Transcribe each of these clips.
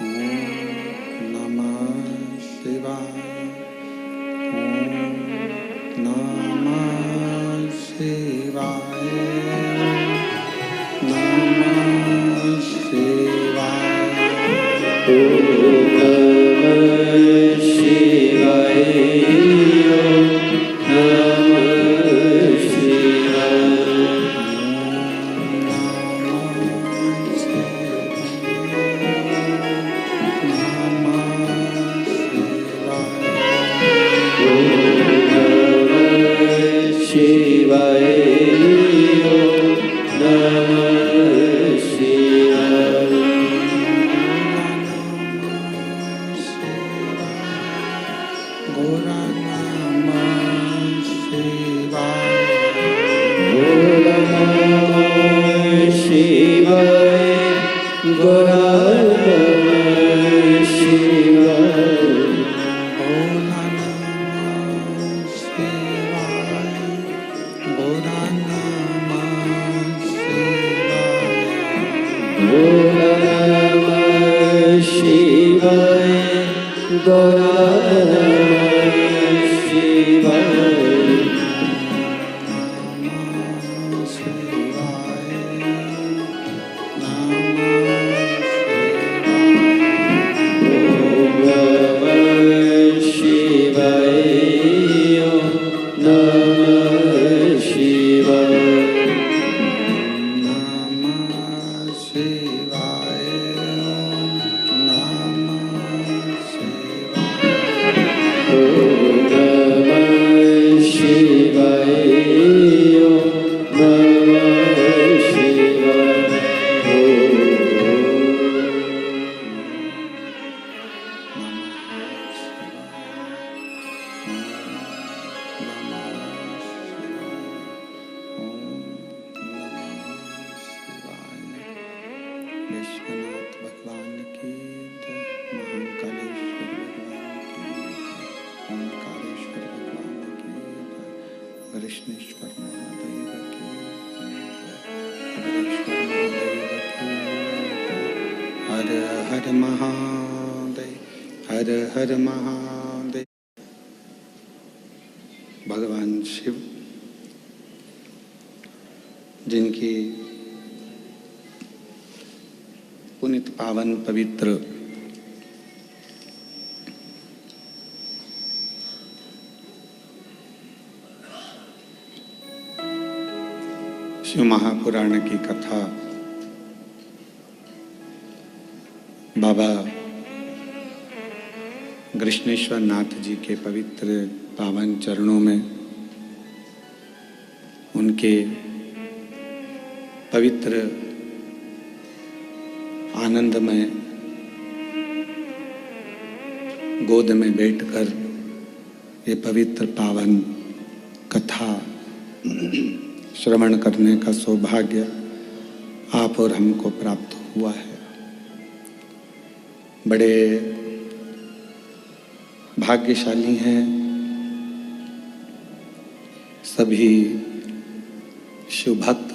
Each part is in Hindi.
ओम नमः शिवाय। ओम नमः शिवाय। नमः शिवाय। ओम नमः शिवाय। नमः शिवाय। शिवाय नमः शिवाय। गौरा नमः शिवाय। गौरा नमः शिवाय। गौरा नमः शिवाय। गौरा नमः शिवाय। गौरा नमः शिवाय। गौरा नमः शिवाय। गौरा नमः शिवाय। विश्वनाथ भगवान की जय। महाकालेश्वर भगवान की जय। ओंकारेश्वर भगवान की जय। कृष्णेश्वर महादेव की जय। हरेश्वर महादेव की जय। हर हर महादेव। हर हर महादेव। भगवान शिव जिनकी पुनित पावन पवित्र शिव महापुराण की कथा बाबा कृष्णेश्वर नाथ जी के पवित्र पावन चरणों में उनके पवित्र आनंदमय गोद में बैठकर ये पवित्र पावन कथा श्रवण करने का सौभाग्य आप और हमको प्राप्त हुआ है। बड़े भाग्यशाली हैं सभी शिव भक्त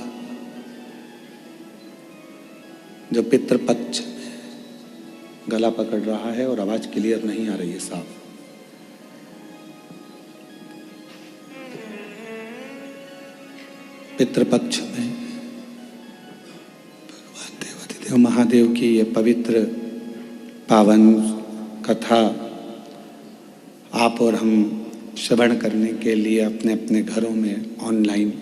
जो पितृपक्ष में गला पकड़ रहा है और आवाज क्लियर नहीं आ रही है साफ। पितृपक्ष में भगवान देवाधिदेव महादेव की ये पवित्र पावन कथा आप और हम श्रवण करने के लिए अपने अपने घरों में ऑनलाइन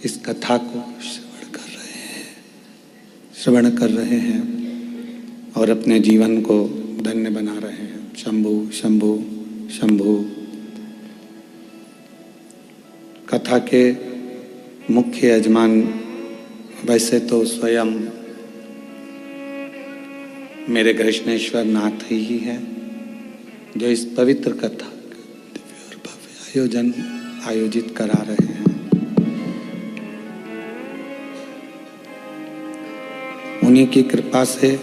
इस कथा को श्रवण कर रहे हैं और अपने जीवन को धन्य बना रहे हैं। शंभु शंभु शंभु। कथा के मुख्य यजमान वैसे तो स्वयं मेरे कृष्णेश्वर नाथ ही है जो इस पवित्र कथा दिव्य और भव्य आयोजित करा रहे हैं। उन्हीं की कृपा से,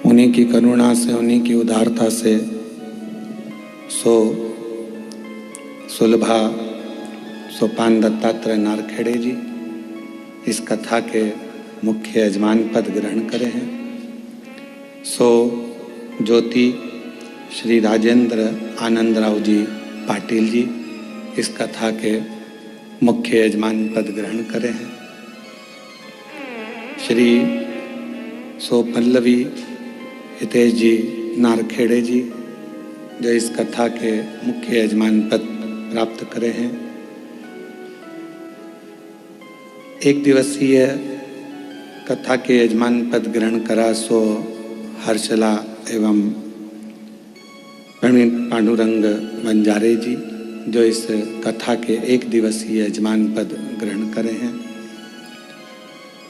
उन्हीं की करुणा से, उन्हीं की उदारता से सोलभा सोपान दत्तात्रेय नारखेड़े जी इस कथा के मुख्य यजमान पद ग्रहण करे हैं। सो ज्योति श्री राजेंद्र आनंदराव जी पाटिल जी इस कथा के मुख्य यजमान पद ग्रहण करे हैं। श्री सो पल्लवी हितेश जी नारखेड़े जी जो इस कथा के मुख्य यजमान पद प्राप्त करे हैं। एक दिवसीय कथा के यजमान पद ग्रहण करा सो हर्षला एवं प्रणीत पांडुरंग बंजारे जी जो इस कथा के एक दिवसीय यजमान पद ग्रहण करे हैं।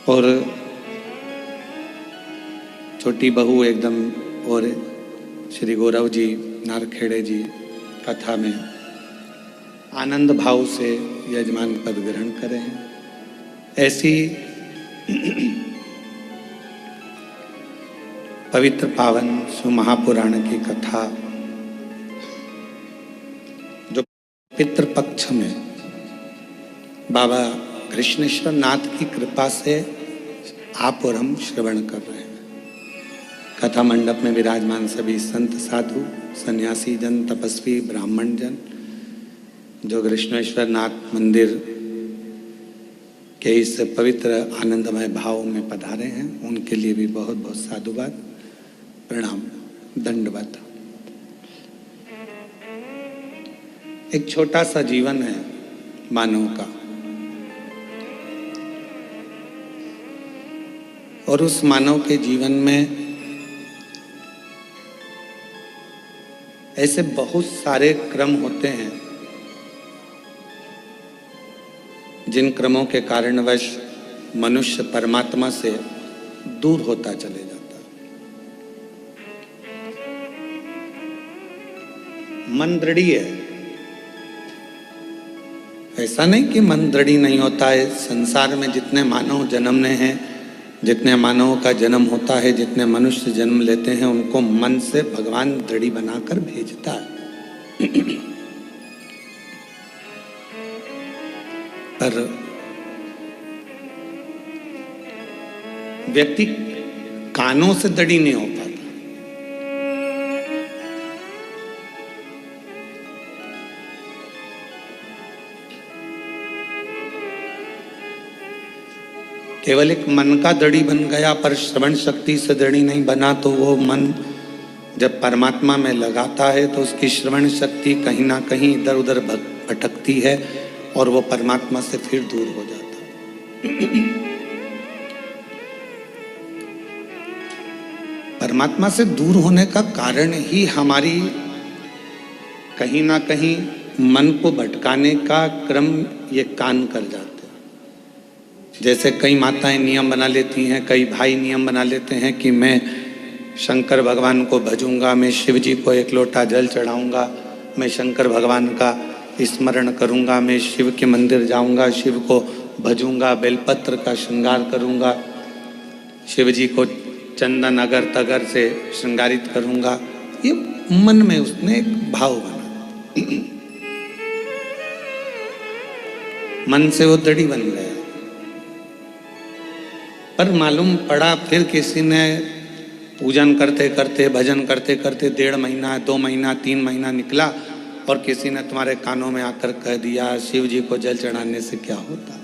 और छोटी बहू एकदम और श्री गौरव जी नारखेड़े जी कथा में आनंद भाव से यजमान पद ग्रहण करे हैं। ऐसी पवित्र पावन सुमहापुराण की कथा जो पितृपक्ष में बाबा कृष्णेश्वर नाथ की कृपा से आप और हम श्रवण कर रहे हैं। कथा मंडप में विराजमान सभी संत साधु सन्यासी जन तपस्वी ब्राह्मण जन जो कृष्णेश्वर नाथ मंदिर के इस पवित्र आनंदमय भाव में पधारे हैं उनके लिए भी बहुत बहुत साधुवाद प्रणाम दंडवत। एक छोटा सा जीवन है मानव का और उस मानव के जीवन में ऐसे बहुत सारे क्रम होते हैं जिन क्रमों के कारणवश मनुष्य परमात्मा से दूर होता चले जाता है। मन दृढ़ी है, ऐसा नहीं कि मन दृढ़ी नहीं होता है। संसार में जितने मानव जन्मने हैं, जितने मानवों का जन्म होता है, जितने मनुष्य जन्म लेते हैं उनको मन से भगवान दृढ़ी बनाकर भेजता है। पर व्यक्ति कानों से दृढ़ी नहीं हो पाता। केवल एक मन का दृढ़ी बन गया पर श्रवण शक्ति से दृढ़ी नहीं बना तो वो मन जब परमात्मा में लगाता है तो उसकी श्रवण शक्ति कहीं ना कहीं इधर उधर भटकती है और वो परमात्मा से फिर दूर हो जाता है। परमात्मा से दूर होने का कारण ही हमारी कहीं ना कहीं मन को भटकाने का क्रम ये कान कर जाते हैं। जैसे कई माताएं नियम बना लेती हैं, कई भाई नियम बना लेते हैं कि मैं शंकर भगवान को भजूंगा, मैं शिव जी को एक लोटा जल चढ़ाऊंगा, मैं शंकर भगवान का स्मरण करूंगा, मैं शिव के मंदिर जाऊंगा, शिव को भजूंगा, बेलपत्र का श्रृंगार करूंगा, शिव जी को चंदन अगर तगर से श्रृंगारित करूंगा। ये मन में उसने एक भाव बना, मन से वो दृढ़ी बन गया। पर मालूम पड़ा फिर किसी ने पूजन करते करते भजन करते करते 1.5 महीना 2 महीना 3 महीना निकला और किसी ने तुम्हारे कानों में आकर कह दिया शिव जी को जल चढ़ाने से क्या होता है।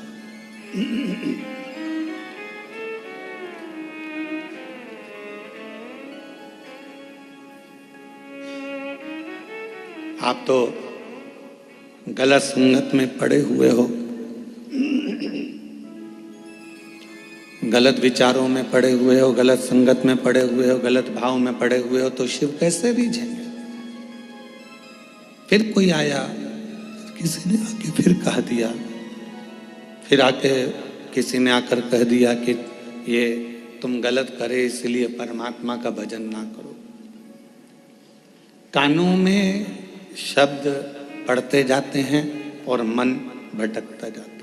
आप तो गलत संगत में पड़े हुए हो, गलत विचारों में पड़े हुए हो, गलत संगत में पड़े हुए हो, गलत भाव में पड़े हुए हो तो शिव कैसे रीझेंगे। फिर कोई आया, किसी ने आके फिर कह दिया, फिर आके किसी ने आकर कह दिया कि ये तुम गलत करे इसलिए परमात्मा का भजन ना करो। कानों में शब्द पढ़ते जाते हैं और मन भटकता जाता है।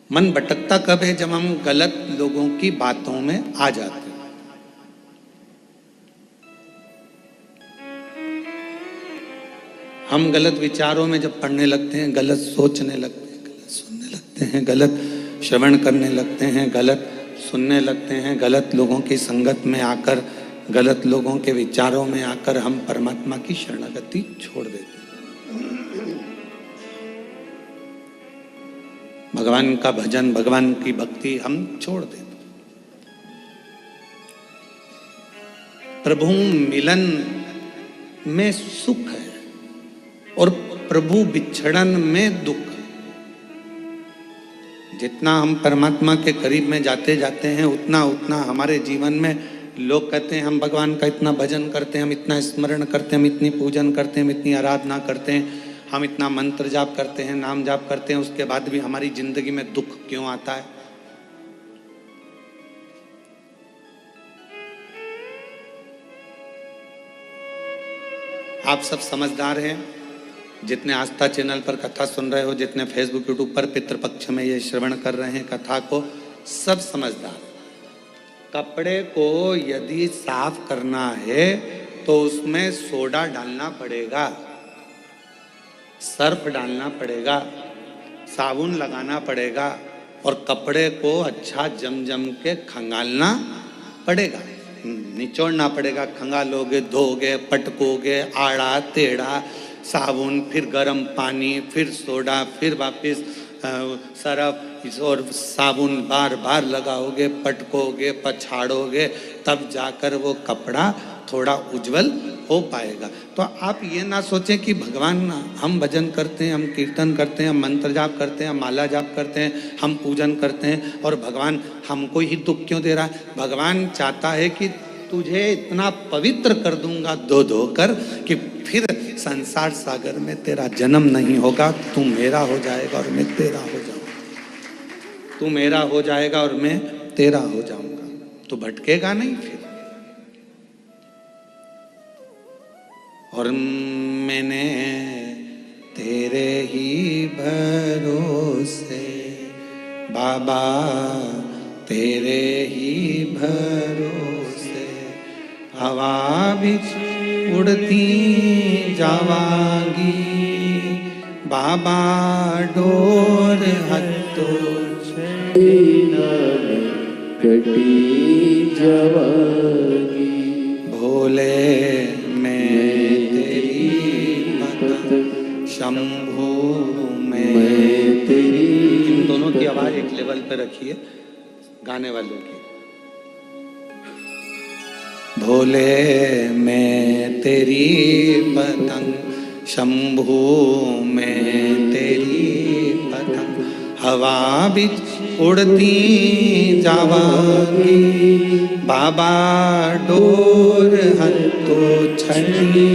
मन भटकता कब है? जब हम गलत लोगों की बातों में आ जाते हैं। हम गलत विचारों में जब पढ़ने लगते हैं, गलत सोचने लगते हैं, गलत सुनने लगते हैं, गलत श्रवण करने लगते हैं, गलत सुनने लगते हैं, गलत लोगों की संगत में आकर, गलत लोगों के विचारों में आकर हम परमात्मा की शरणागति छोड़ देते हैं। भगवान का भजन, भगवान की भक्ति हम छोड़ देते हैं। प्रभु मिलन में सुख है और प्रभु बिछड़न में दुख। जितना हम परमात्मा के करीब में जाते जाते हैं उतना उतना हमारे जीवन में लोग कहते हैं हम भगवान का इतना भजन करते हैं, हम इतना स्मरण करते हैं, हम इतनी पूजन करते हैं, हम इतनी आराधना करते हैं, हम इतना मंत्र जाप करते हैं, नाम जाप करते हैं, उसके बाद भी हमारी जिंदगी में दुख क्यों आता है? आप सब समझदार हैं, जितने आस्था चैनल पर कथा सुन रहे हो, जितने फेसबुक यूट्यूब पर पितृपक्ष में ये श्रवण कर रहे हैं कथा को, सब समझदार। कपड़े को यदि साफ करना है तो उसमें सोडा डालना पड़ेगा, सर्फ डालना पड़ेगा, साबुन लगाना पड़ेगा और कपड़े को अच्छा जम जम के खंगालना पड़ेगा, निचोड़ना पड़ेगा। खंगालोगे, धोगे, पटकोगे, आड़ा टेढ़ा, साबुन, फिर गर्म पानी, फिर सोडा, फिर वापस सरफ और साबुन बार बार लगाओगे, पटकोगे, पछाड़ोगे, तब जाकर वो कपड़ा थोड़ा उज्जवल हो पाएगा। तो आप ये ना सोचें कि भगवान, हम भजन करते हैं, हम कीर्तन करते हैं, हम मंत्र जाप करते हैं, हम माला जाप करते हैं, हम पूजन करते हैं और भगवान हमको ही दुख क्यों दे रहा है? भगवान चाहता है कि तुझे इतना पवित्र कर दूंगा धो धो कर कि फिर संसार सागर में तेरा जन्म नहीं होगा, तू मेरा हो जाएगा और मैं तेरा हो जाऊंगा, तू मेरा हो जाएगा और मैं तेरा हो जाऊंगा, तू भटकेगा नहीं फिर। और मैंने तेरे ही भरोसे बाबा, तेरे ही भरोसे हवा बिच उड़ती जावांगी बाबा, डोर हत्तो कटी जावांगी। भोले मैं तेरी भक्त, शंभू मैं तेरी। इन दोनों की आवाज एक लेवल पे रखिए गाने वालों की। भोले मैं तेरी पतंग, शंभू मैं तेरी पतंग, हवा बिच उड़ती जावांगी बाबा, डोर हत्तो छड़ी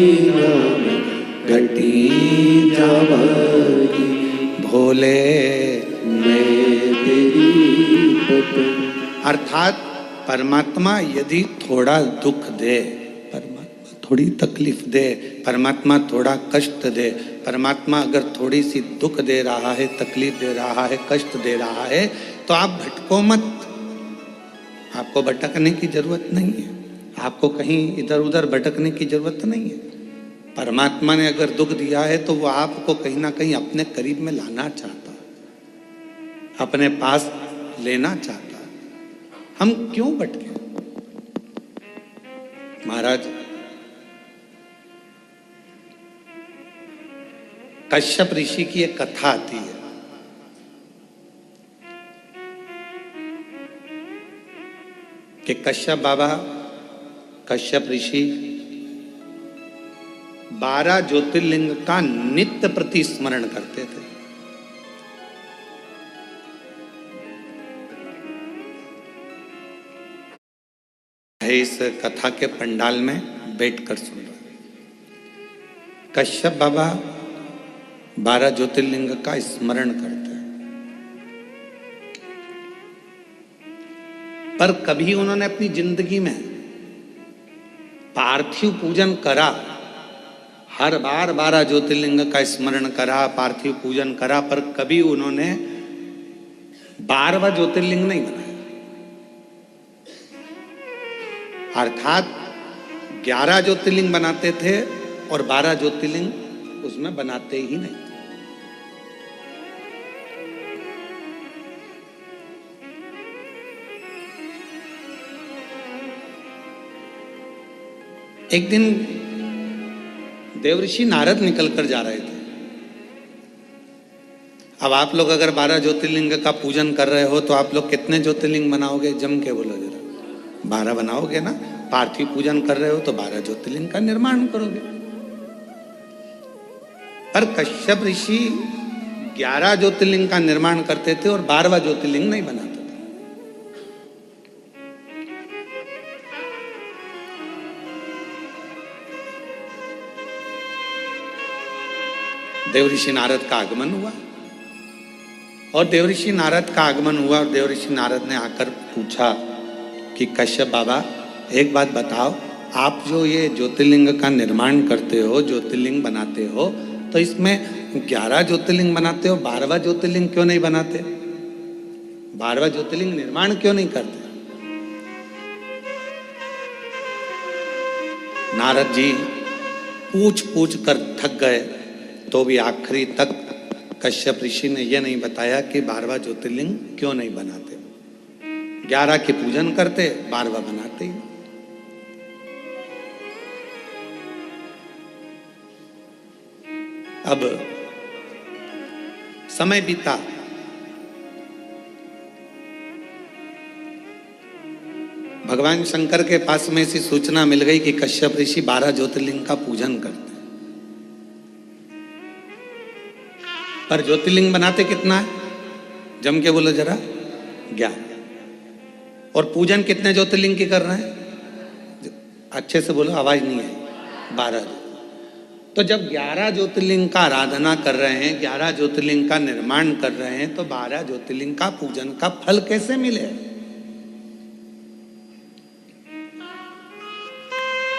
घटी जावांगी। भोले मैं तेरी पतंग। अर्थात परमात्मा यदि थोड़ा दुख दे, परमात्मा थोड़ी तकलीफ दे, परमात्मा थोड़ा कष्ट दे, परमात्मा अगर थोड़ी सी दुख दे रहा है, तकलीफ दे रहा है, कष्ट दे रहा है, तो आप भटको मत। आपको भटकने की जरूरत नहीं है, आपको कहीं इधर उधर भटकने की जरूरत नहीं है। परमात्मा ने अगर दुख दिया है तो वो आपको कहीं ना कहीं अपने करीब में लाना चाहता है, अपने पास लेना चाहता है। हम क्यों भटके? महाराज कश्यप ऋषि की एक कथा आती है। कि कश्यप बाबा, कश्यप ऋषि 12 ज्योतिर्लिंग का नित्य प्रति स्मरण करते थे। इस कथा के पंडाल में बैठकर सुन रहे। कश्यप बाबा 12 ज्योतिर्लिंग का स्मरण करते हैं, पर कभी उन्होंने अपनी जिंदगी में पार्थिव पूजन करा। हर बार 12 ज्योतिर्लिंग का स्मरण करा, पार्थिव पूजन करा, पर कभी उन्होंने 12वां ज्योतिर्लिंग नहीं बनाया। अर्थात 11 ज्योतिर्लिंग बनाते थे और 12 ज्योतिर्लिंग उसमें बनाते ही नहीं। एक दिन देवऋषि नारद निकल कर जा रहे थे। अब आप लोग अगर 12 ज्योतिर्लिंग का पूजन कर रहे हो तो आप लोग कितने ज्योतिर्लिंग बनाओगे? जम के बोलो जरा। 12 बनाओगे ना। पार्थिव पूजन कर रहे हो तो 12 ज्योतिर्लिंग का निर्माण करोगे। पर कश्यप ऋषि 11 ज्योतिर्लिंग का निर्माण करते थे और 12वां ज्योतिर्लिंग नहीं बनाते थे। देवऋषि नारद का आगमन हुआ और देवऋषि नारद का आगमन हुआ और देवऋषि नारद ने आकर पूछा कि कश्यप बाबा एक बात बताओ, आप जो ये ज्योतिर्लिंग का निर्माण करते हो, ज्योतिर्लिंग बनाते हो, तो इसमें 11 ज्योतिर्लिंग बनाते हो, 12वां ज्योतिर्लिंग क्यों नहीं बनाते? 12वां ज्योतिर्लिंग निर्माण क्यों नहीं करते? नारद जी पूछ पूछ कर थक गए तो भी आखिरी तक कश्यप ऋषि ने यह नहीं बताया कि 12वां ज्योतिर्लिंग क्यों नहीं बनाते। 11 के पूजन करते, 12वां बनाते ही। अब समय बीता, भगवान शंकर के पास में ऐसी सूचना मिल गई कि कश्यप ऋषि 12 ज्योतिर्लिंग का पूजन करते, पर ज्योतिर्लिंग बनाते कितना है? जम के बोलो जरा। 11। और पूजन कितने ज्योतिर्लिंग की कर रहे हैं? अच्छे से बोलो, आवाज नहीं है। 12। तो जब 11 ज्योतिर्लिंग का आराधना कर रहे हैं, 11 ज्योतिर्लिंग का निर्माण कर रहे हैं, तो 12 ज्योतिर्लिंग का पूजन का फल कैसे मिले?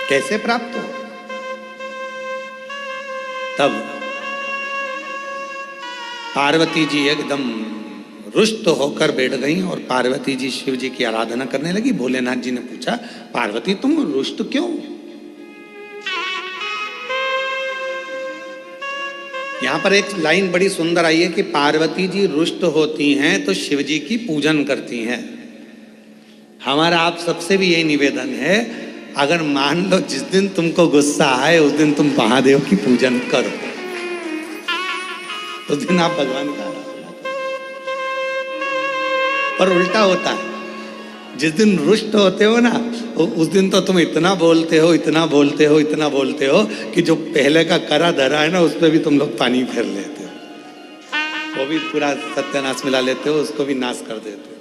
कैसे प्राप्त हो? तब पार्वती जी एकदम रुष्ट होकर बैठ गई और पार्वती जी शिव जी की आराधना करने लगी। भोलेनाथ जी ने पूछा, पार्वती तुम रुष्ट क्यों? यहां पर एक लाइन बड़ी सुंदर आई है कि पार्वती जी रुष्ट होती हैं तो शिव जी की पूजन करती हैं। हमारा आप सबसे भी यही निवेदन है, अगर मान लो जिस दिन तुमको गुस्सा आए उस दिन तुम महादेव की पूजन करो, उस दिन आप भगवान का आराधना करो। पर उल्टा होता है, जिस दिन रुष्ट होते हो ना, उस दिन तो तुम इतना बोलते हो, इतना बोलते हो, इतना बोलते हो कि जो पहले का करा धरा है ना, उस पर भी तुम लोग पानी फेर लेते हो, वो भी पूरा सत्यानाश मिला लेते हो, उसको भी नाश कर देते हो।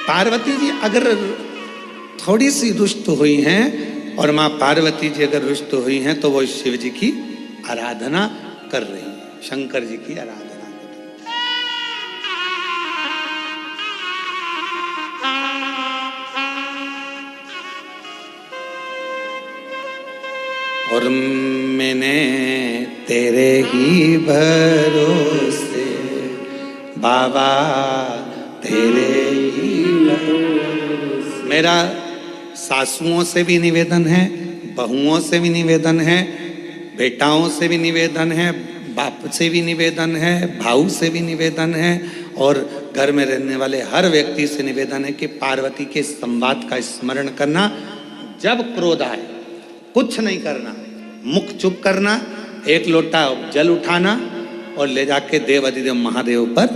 पार्वती जी अगर थोड़ी सी रुष्ट हुई हैं और माँ पार्वती जी अगर रुष्ट हुई हैं तो वो शिव जी की आराधना कर रही है, शंकर जी की आराधना कर रही है। और मैंने तेरे ही भरोसे बाबा, तेरे ही भरोसे। मेरा सासुओं से भी निवेदन है, बहुओं से भी निवेदन है, बेटाओं से भी निवेदन है, बाप से भी निवेदन है, भाऊ से भी निवेदन है, और घर में रहने वाले हर व्यक्ति से निवेदन है कि पार्वती के संवाद का स्मरण करना। जब क्रोध आए कुछ नहीं करना, मुख चुप करना, एक लोटा जल उठाना और ले जाके देव अधिदेव महादेव पर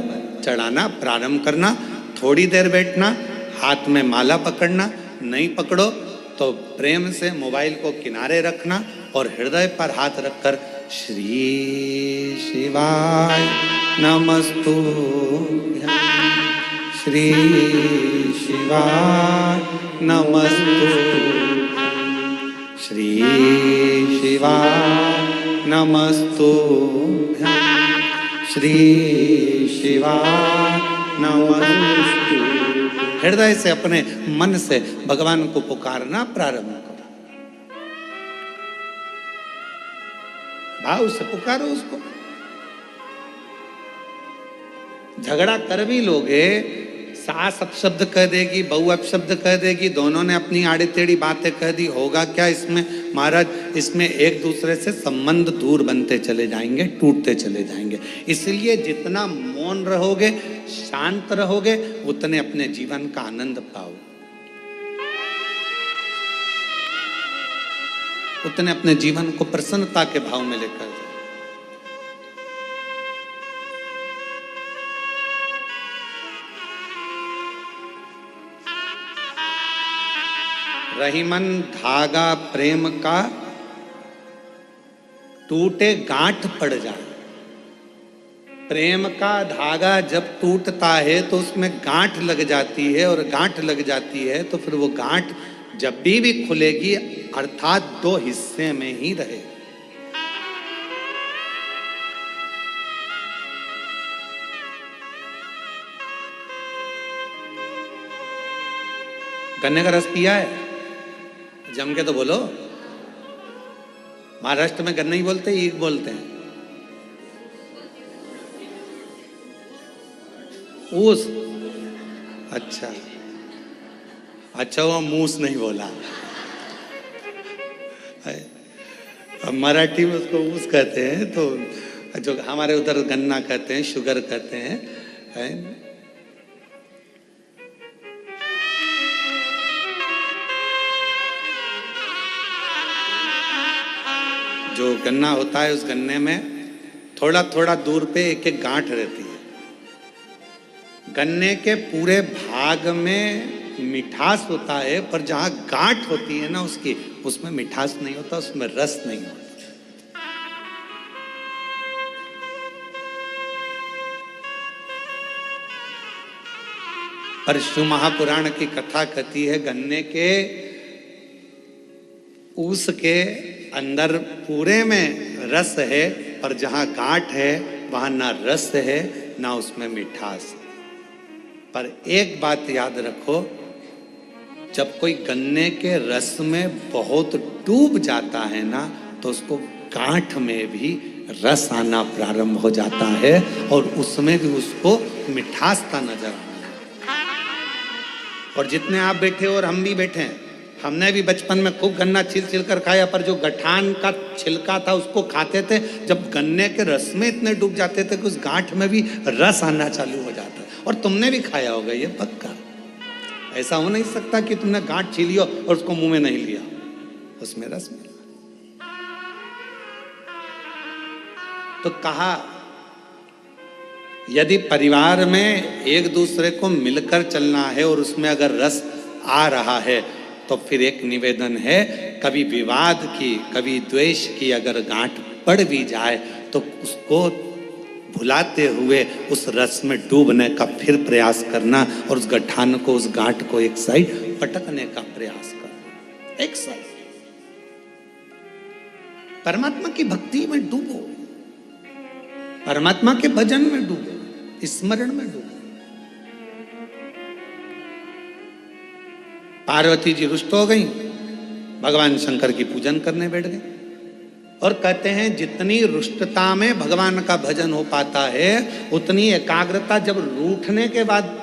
चढ़ाना प्रारंभ करना। थोड़ी देर बैठना, हाथ में माला पकड़ना, नहीं पकड़ो तो प्रेम से मोबाइल को किनारे रखना और हृदय पर हाथ रखकर श्री शिवाय नमस्तुभ्यं, श्री शिवाय नमस्तुभ्यं, श्री शिवाय नमस्तुभ्यं, श्री शिवाय नमस्तुभ्यं। हृदय से अपने मन से भगवान को पुकारना प्रारंभ करो, भाव से पुकारो उसको। झगड़ा कर भी लोगे, सास अपशब्द कह देगी, बहू अपशब्द कह देगी, दोनों ने अपनी आड़ी टेढ़ी बातें कह दी, होगा क्या इसमें महाराज? इसमें एक दूसरे से संबंध दूर बनते चले जाएंगे, टूटते चले जाएंगे। इसलिए जितना मौन रहोगे, शांत रहोगे, उतने अपने जीवन का आनंद पाओगे, उतने अपने जीवन को प्रसन्नता के भाव में लेकर जाओ। रहीमन धागा प्रेम का टूटे गांठ पड़ जाए। प्रेम का धागा जब टूटता है तो उसमें गांठ लग जाती है, और गांठ लग जाती है तो फिर वो गांठ जब भी खुलेगी, अर्थात दो हिस्से में ही रहे। गन्ने का रस पिया है? जम के तो बोलो। महाराष्ट्र में गन्ना ही बोलते हैं, ईख बोलते हैं। ऊस? अच्छा अच्छा, वो मूस नहीं बोला। अब मराठी में उसको ऊस कहते हैं, तो जो हमारे उधर गन्ना कहते हैं, शुगर कहते हैं। जो गन्ना होता है, उस गन्ने में थोड़ा थोड़ा दूर पे एक एक गांठ रहती है। गन्ने के पूरे भाग में मिठास होता है, पर जहां गांठ होती है ना उसकी, उसमें मिठास नहीं होता, उसमें रस नहीं होता। पर शिव महापुराण की कथा कहती है, गन्ने के ऊस के अंदर पूरे में रस है, पर जहां गांठ है वहां ना रस है ना उसमें मिठास है। पर एक बात याद रखो, जब कोई गन्ने के रस में बहुत डूब जाता है ना, तो उसको गांठ में भी रस आना प्रारंभ हो जाता है, और उसमें भी उसको मिठास का नजर आना। और जितने आप बैठे और हम भी बैठे हैं, हमने भी बचपन में खूब गन्ना छिल छिल कर खाया, पर जो गठान का छिलका था उसको खाते थे। जब गन्ने के रस में इतने डूब जाते थे कि उस गांठ में भी रस आना चालू हो जाता है। और तुमने भी खाया होगा, ये पक्का। ऐसा हो नहीं सकता कि तुमने गांठ छीली हो और उसको मुंह में नहीं लिया, उसमें रस मिला। तो कहा, यदि परिवार में एक दूसरे को मिलकर चलना है और उसमें अगर रस आ रहा है, तो फिर एक निवेदन है, कभी विवाद की, कभी द्वेष की अगर गांठ पड़ भी जाए, तो उसको भुलाते हुए उस रस में डूबने का फिर प्रयास करना, और उस गठान को, उस गांठ को एक साइड पटकने का प्रयास करना, एक साइड। परमात्मा की भक्ति में डूबो, परमात्मा के भजन में डूबो, स्मरण में डूबो। पार्वती जी रुष्ट हो गई, भगवान शंकर की पूजन करने बैठ गए, और कहते हैं जितनी रुष्टता में भगवान का भजन हो पाता है, उतनी एकाग्रता जब रूठने के बाद,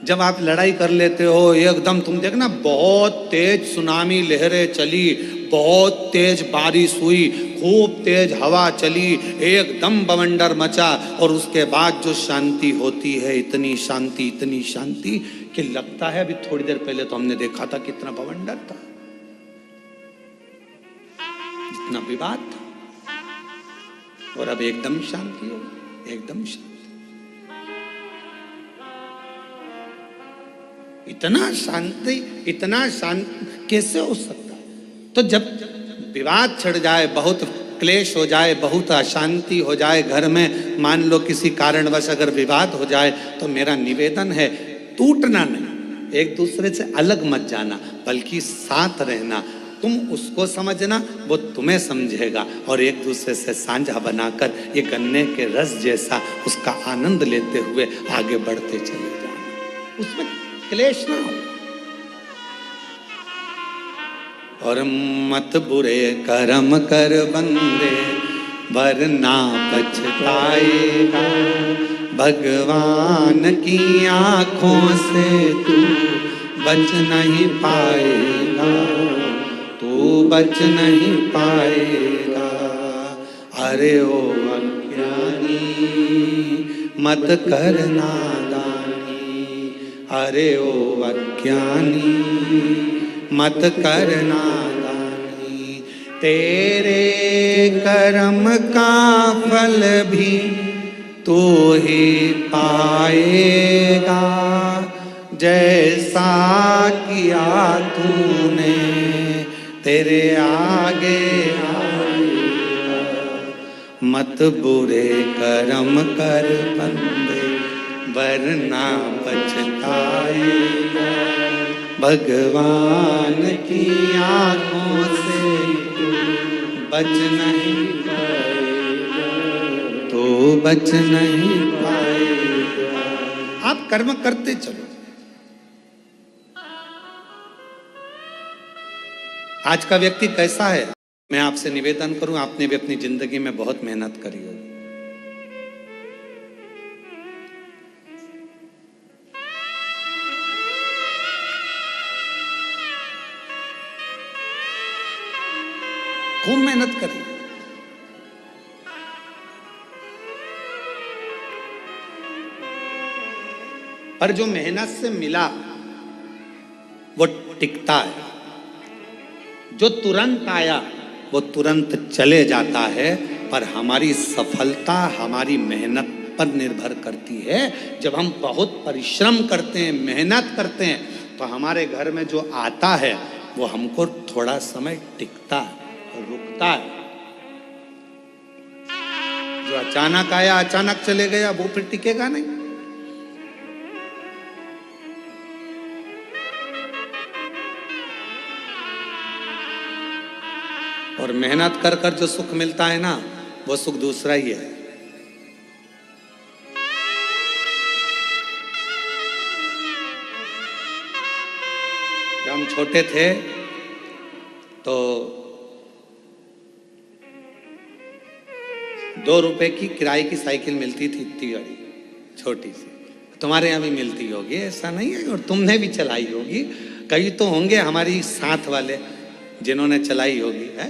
जब आप लड़ाई कर लेते हो एकदम, तुम देखना बहुत तेज सुनामी लहरें चली, बहुत तेज बारिश हुई, खूब तेज हवा चली, एकदम बवंडर मचा, और उसके बाद जो शांति होती है, इतनी शांति कि लगता है अभी थोड़ी देर पहले तो हमने देखा था कितना बवंडर था, इतना विवाद था, और अब एकदम शांति हो, एकदम शांति। इतना शांत कैसे हो सकता है? तो जब विवाद छिड़ जाए, बहुत क्लेश हो जाए, बहुत अशांति हो जाए घर में, मान लो किसी कारणवश अगर विवाद हो जाए, तो मेरा निवेदन है, टूटना नहीं, एक दूसरे से अलग मत जाना, बल्कि साथ रहना। तुम उसको समझना, वो तुम्हें समझेगा, और एक दूसरे से साझा बनाकर ये गन्ने के रस जैसा उसका आनंद लेते हुए आगे बढ़ते चले जाना, उसमें क्लेश ना हो। और मत बुरे कर्म कर बंदे, वरना पछताएगा। भगवान की आंखों से तू बच नहीं पाएगा, तू बच नहीं पाएगा। अरे ओ अज्ञानी मत कर नादानी, अरे ओ अज्ञानी मत कर नादानी। तेरे कर्म का फल भी तू ही पाएगा, जैसा किया तूने तेरे आगे आएगा। मत बुरे कर्म कर बंदे, वरना पछताएगा। भगवान की आंखों से तू बच नहीं पाएगा, तो बच नहीं पाएगा। आप कर्म करते चलो। आज का व्यक्ति कैसा है, मैं आपसे निवेदन करूं, आपने भी अपनी जिंदगी में बहुत मेहनत करी होगी। खूब मेहनत करी, पर जो मेहनत से मिला वो टिकता है। जो तुरंत आया वो तुरंत चले जाता है। पर हमारी सफलता हमारी मेहनत पर निर्भर करती है। जब हम बहुत परिश्रम करते हैं, मेहनत करते हैं, तो हमारे घर में जो आता है वो हमको थोड़ा समय टिकता है, रुकता है। जो अचानक आया अचानक चले गया वो फिर टिकेगा नहीं। और मेहनत कर कर जो सुख मिलता है ना, वो सुख दूसरा ही है। जब हम छोटे थे तो 2 रुपए की किराए की साइकिल मिलती थी, इतनी बड़ी छोटी सी। तुम्हारे यहाँ भी मिलती होगी, ऐसा नहीं है, और तुमने भी चलाई होगी। कई तो होंगे हमारी साथ वाले जिन्होंने चलाई होगी। है,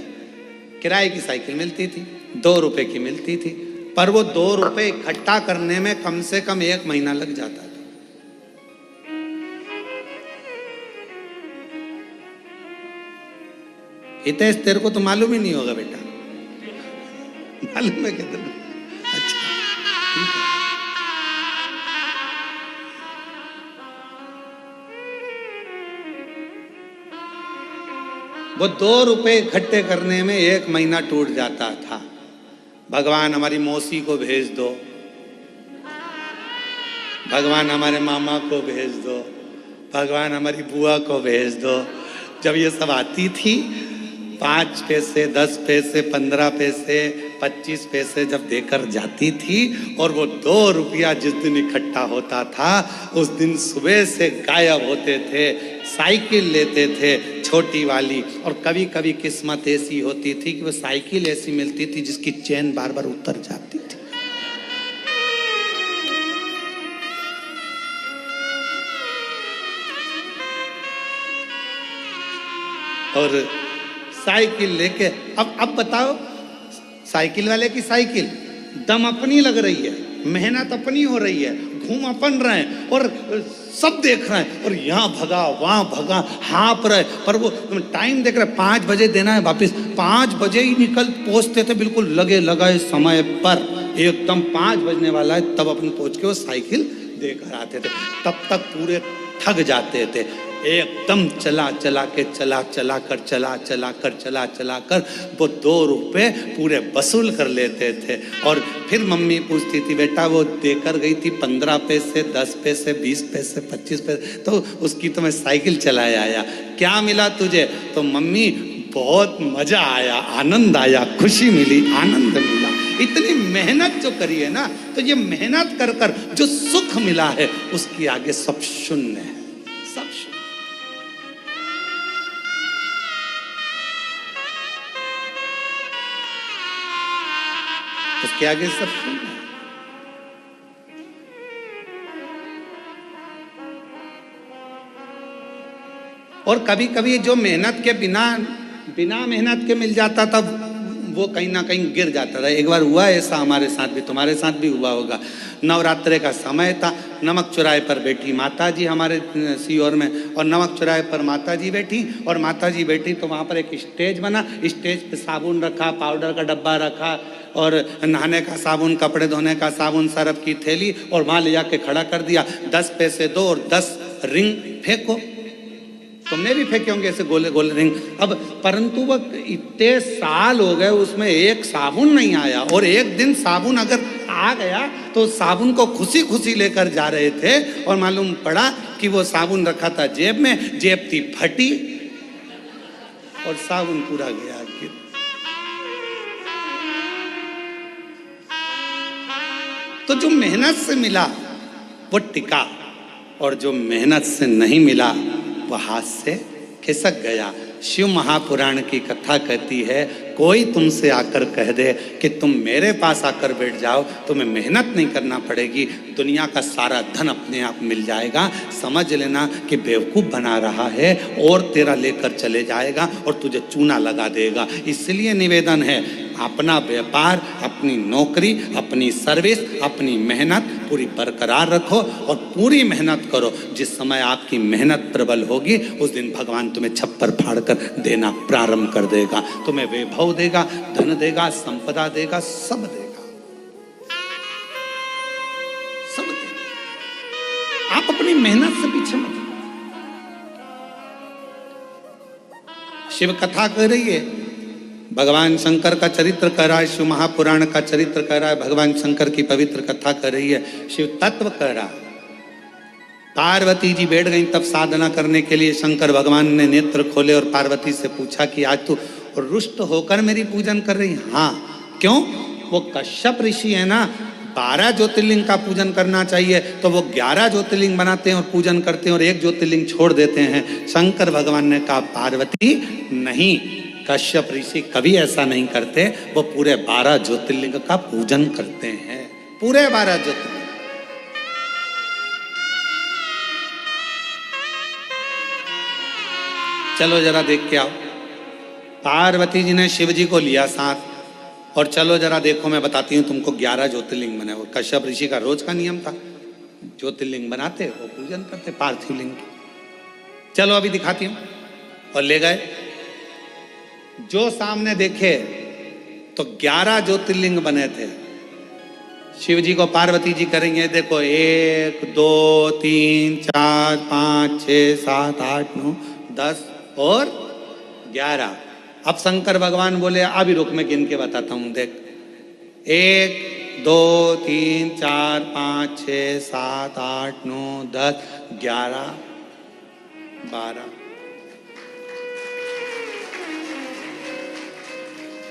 किराए की साइकिल मिलती थी, 2 रुपए की मिलती थी, पर वो 2 रुपए इकट्ठा करने में कम से कम 1 महीना लग जाता था। हितेश, तेरे को तो मालूम ही नहीं होगा बेटा, मालूम है कितना? अच्छा, ठीक है। वो 2 रुपए इकट्ठे करने में 1 महीना टूट जाता था। भगवान हमारी मौसी को भेज दो, भगवान हमारे मामा को भेज दो, भगवान हमारी बुआ को भेज दो। जब ये सब आती थी, 5 पैसे, 10 पैसे, 15 पैसे, 25 पैसे जब देकर जाती थी, और वो 2 रुपया जिस दिन इकट्ठा होता था, उस दिन सुबह से गायब होते थे। साइकिल लेते थे छोटी वाली, और कभी कभी किस्मत ऐसी होती थी कि वो साइकिल ऐसी मिलती थी जिसकी चेन बार बार उतर जाती थी। और साइकिल लेके अब बताओ, साइकिल वाले की साइकिल दम अपनी लग रही है, मेहनत अपनी हो रही है, घूम अपन रहे हैं, और सब देख रहे हैं, और यहाँ भगा वहाँ भगा, हाँप रहे, पर वो टाइम देख रहे, 5 बजे देना है वापिस। 5 बजे ही निकल पहुँचते थे, बिल्कुल लगे लगाए समय पर, एकदम 5 बजने वाला है तब अपन पहुँच के वो साइकिल देकर आते थे। तब तक पूरे थक जाते थे, एकदम चला कर वो 2 रुपए पूरे वसूल कर लेते थे। और फिर मम्मी पूछती थी, बेटा वो देकर गई थी 15 पैसे, 10 पैसे, 20 पैसे, 25 पैसे, तो उसकी तो मैं साइकिल चलाए आया, क्या मिला तुझे? तो मम्मी बहुत मजा आया, आनंद आया, खुशी मिली, आनंद मिला। इतनी मेहनत जो करी है ना, तो ये मेहनत कर कर जो सुख मिला है, उसके आगे सब शून्य है, सब शून्य। उसके आगे सब शून्य है। और कभी कभी जो मेहनत के बिना बिना मेहनत के मिल जाता था वो कहीं ना कहीं गिर जाता था। एक बार हुआ ऐसा हमारे साथ भी, तुम्हारे साथ भी हुआ होगा। नवरात्रे का समय था, नमक चौराहे पर बैठी माता जी हमारे सीहोर में, और नमक चौराहे पर माता जी बैठी, और माता जी बैठी तो वहाँ पर एक स्टेज बना, स्टेज पे साबुन रखा, पाउडर का डब्बा रखा, और नहाने का साबुन, कपड़े धोने का साबुन, सरफ की थैली, और वहाँ ले जाके खड़ा कर दिया। 10 पैसे दो और 10 रिंग फेंको। तुमने भी फेंके होंगे ऐसे गोले गोले रिंग। अब परंतु वो इतने साल हो गए उसमें एक साबुन नहीं आया, और एक दिन साबुन अगर आ गया तो साबुन को खुशी खुशी लेकर जा रहे थे, और मालूम पड़ा कि वो साबुन रखा था जेब में, जेब थी फटी और साबुन पूरा गया। तो जो मेहनत से मिला वो टिका, और जो मेहनत से नहीं मिला वह हाथ से खिसक गया। शिव महापुराण की कथा कहती है, कोई तुमसे आकर कह दे कि तुम मेरे पास आकर बैठ जाओ, तुम्हें मेहनत नहीं करना पड़ेगी, दुनिया का सारा धन अपने आप मिल जाएगा, समझ लेना कि बेवकूफ़ बना रहा है और तेरा लेकर चले जाएगा और तुझे चूना लगा देगा। इसलिए निवेदन है, अपना व्यापार, अपनी नौकरी, अपनी सर्विस, अपनी मेहनत पूरी बरकरार रखो और पूरी मेहनत करो। जिस समय आपकी मेहनत प्रबल होगी उस दिन भगवान तुम्हें छप्पर फाड़ कर देना प्रारंभ कर देगा। तुम्हें वैभव देगा, धन देगा, संपदा देगा, सब देगा, सब देगा। आप अपनी मेहनत से पीछे मत। शिव कथा कह रही है, भगवान शंकर का चरित्र कह रहा है, शिव महापुराण का चरित्र कह रहा है, भगवान शंकर की पवित्र कथा कर रही है, शिव तत्व कह रहा है। पार्वती जी बैठ गई तब साधना करने के लिए। शंकर भगवान ने नेत्र खोले और पार्वती से पूछा कि आज तू रुष्ट होकर मेरी पूजन कर रही? हाँ। क्यों? वो कश्यप ऋषि है ना, 12 ज्योतिर्लिंग का पूजन करना चाहिए, तो वो 11 ज्योतिर्लिंग बनाते हैं और पूजन करते हैं और एक ज्योतिर्लिंग छोड़ देते हैं। शंकर भगवान ने कहा, पार्वती नहीं, कश्यप ऋषि कभी ऐसा नहीं करते, वो पूरे 12 ज्योतिर्लिंग का पूजन करते हैं, पूरे 12 ज्योतिर्लिंग। चलो जरा देख के आओ। पार्वती जी ने शिव जी को लिया साथ, और चलो जरा देखो, मैं बताती हूँ तुमको 11 ज्योतिर्लिंग बने। और कश्यप ऋषि का रोज का नियम था, ज्योतिर्लिंग बनाते वो पूजन करते पार्थिव लिंग की। चलो अभी दिखाती हूँ। और ले गए, जो सामने देखे तो 11 ज्योतिर्लिंग बने थे। शिव जी को पार्वती जी करेंगे, देखो 1 2 3 4 5 6 7 8 9 10 और 11। अब शंकर भगवान बोले, अभी रुक मैं गिन के बताता हूं, देख 1 2 3 4 5 6 7 8 9 10 11 12।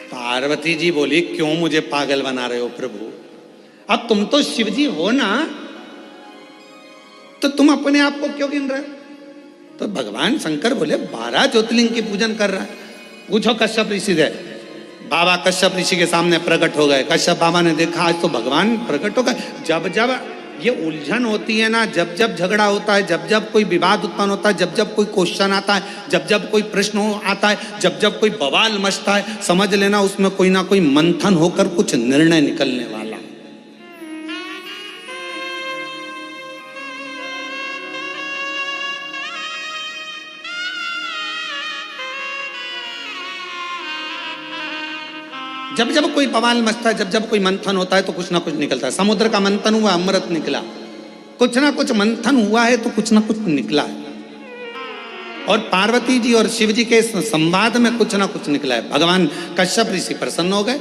पार्वती जी बोली, क्यों मुझे पागल बना रहे हो प्रभु? अब तुम तो शिव जी हो ना, तो तुम अपने आप को क्यों गिन रहे हो? तो भगवान शंकर बोले, 12 ज्योतिर्लिंग की पूजन कर रहा है। पूछो कश्यप ऋषि से। बाबा कश्यप ऋषि के सामने प्रकट हो गए। कश्यप बाबा ने देखा, आज तो भगवान प्रकट हो गए। जब जब ये उलझन होती है ना, जब जब झगड़ा होता है, जब जब कोई विवाद उत्पन्न होता है, जब जब कोई क्वेश्चन आता है, जब जब कोई प्रश्न आता है, जब जब कोई बवाल मचता है, समझ लेना उसमें कोई ना कोई मंथन होकर कुछ निर्णय निकलने वाला। जब जब कोई बवाल मचता है, जब जब कोई मंथन होता है तो कुछ ना कुछ निकलता है। समुद्र का मंथन हुआ, अमृत निकला। कुछ ना कुछ मंथन हुआ है तो कुछ ना कुछ निकला है। और पार्वती जी और शिव जी के संवाद में कुछ ना कुछ निकला है। भगवान कश्यप ऋषि प्रसन्न हो गए।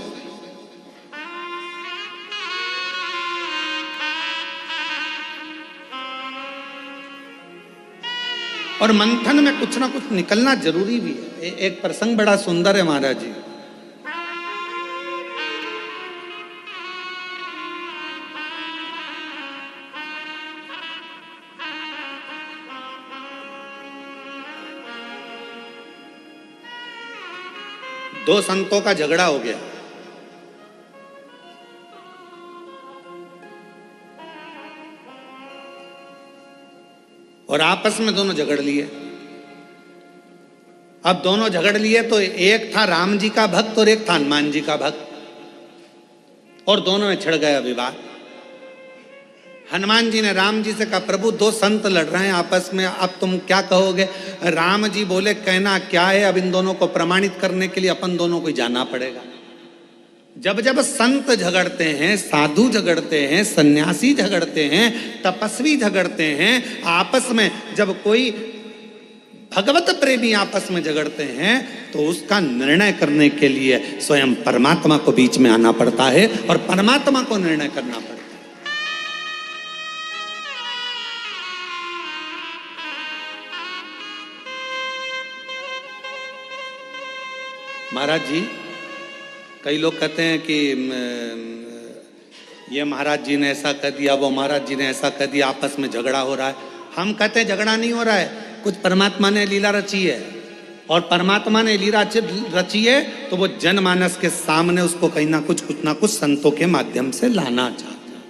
और मंथन में कुछ ना कुछ निकलना जरूरी भी है। एक प्रसंग बड़ा सुंदर है महाराज जी। दो संतों का झगड़ा हो गया। और आपस में दोनों झगड़ लिए। अब दोनों झगड़ लिए तो एक था राम जी का भक्त और एक था हनुमान जी का भक्त, और दोनों में छिड़ गया विवाद। हनुमान जी ने राम जी से कहा, प्रभु दो संत लड़ रहे हैं आपस में, अब तुम क्या कहोगे? राम जी बोले, कहना क्या है, अब इन दोनों को प्रमाणित करने के लिए अपन दोनों को जाना पड़ेगा। जब जब संत झगड़ते हैं, साधु झगड़ते हैं, सन्यासी झगड़ते हैं, तपस्वी झगड़ते हैं आपस में, जब कोई भगवत प्रेमी आपस में झगड़ते हैं तो उसका निर्णय करने के लिए स्वयं परमात्मा को बीच में आना पड़ता है और परमात्मा को निर्णय करना पड़ता है। महाराज जी, कई लोग कहते हैं कि ये महाराज जी ने ऐसा कह दिया, वो महाराज जी ने ऐसा कह दिया, आपस में झगड़ा हो रहा है। हम कहते हैं झगड़ा नहीं हो रहा है, कुछ परमात्मा ने लीला रची है, और परमात्मा ने लीला रची है तो वो जनमानस के सामने उसको कहीं ना कुछ संतों के माध्यम से लाना चाहते हैं।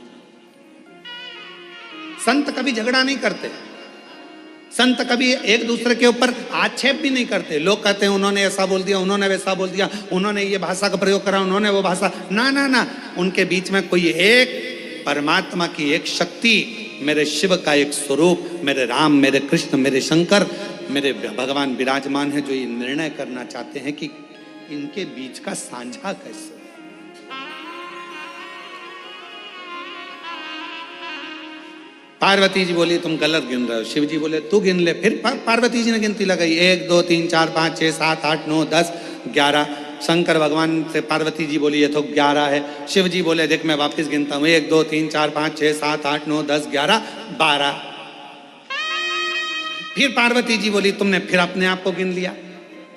संत कभी झगड़ा नहीं करते, संत कभी एक दूसरे के ऊपर आक्षेप भी नहीं करते। लोग कहते हैं उन्होंने ऐसा बोल दिया, उन्होंने वैसा बोल दिया, उन्होंने ये भाषा का प्रयोग करा, उन्होंने वो भाषा, ना ना ना, उनके बीच में कोई एक परमात्मा की एक शक्ति, मेरे शिव का एक स्वरूप, मेरे राम, मेरे कृष्ण, मेरे शंकर, मेरे भगवान विराजमान है, जो ये निर्णय करना चाहते हैं कि इनके बीच का साझा कैसे। पार्वती जी बोली तुम गलत गिन रहे हो, शिव जी बोले तू गिन ले। फिर पार्वती जी ने गिनती लगाई, 1 2 3 4 5 6 7 8 9 10 11। शंकर भगवान से पार्वती जी बोली ये तो 11 है। शिव जी बोले देख मैं वापस गिनता हूं, 1 2 3 4 5 6 7 8 9 10 11 12। फिर पार्वती जी बोली तुमने फिर अपने आप को गिन लिया।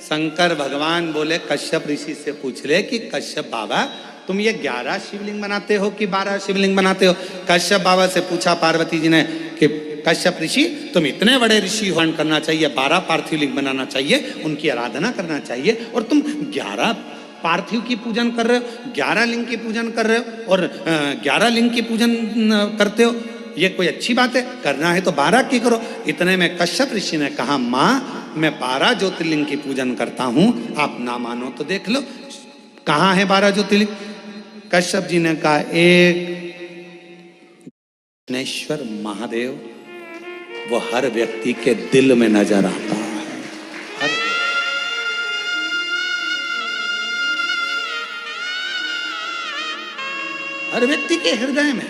शंकर भगवान बोले कश्यप ऋषि से पूछ ले कि कश्यप बाबा तुम ये 11 शिवलिंग बनाते हो कि 12 शिवलिंग बनाते हो? कश्यप बाबा से पूछा पार्वती जी ने कि कश्यप ऋषि तुम इतने बड़े ऋषि हो, करना चाहिए 12 पार्थिव लिंग बनाना चाहिए, उनकी आराधना करना चाहिए, और तुम 11 पार्थिव की पूजन कर रहे हो, 11 लिंग की पूजन कर रहे हो और 11 लिंग की पूजन करते हो, ये कोई अच्छी बात है? करना है तो 12 की करो। इतने में कश्यप ऋषि ने कहा माँ मैं 12 ज्योतिर्लिंग की पूजन करता हूं, आप ना मानो तो देख लो कहाँ है 12 ज्योतिर्लिंग। कश्यप जी ने कहा एक विघ्नेश्वर महादेव, वो हर व्यक्ति के दिल में नजर आता है, हर व्यक्ति के हृदय में।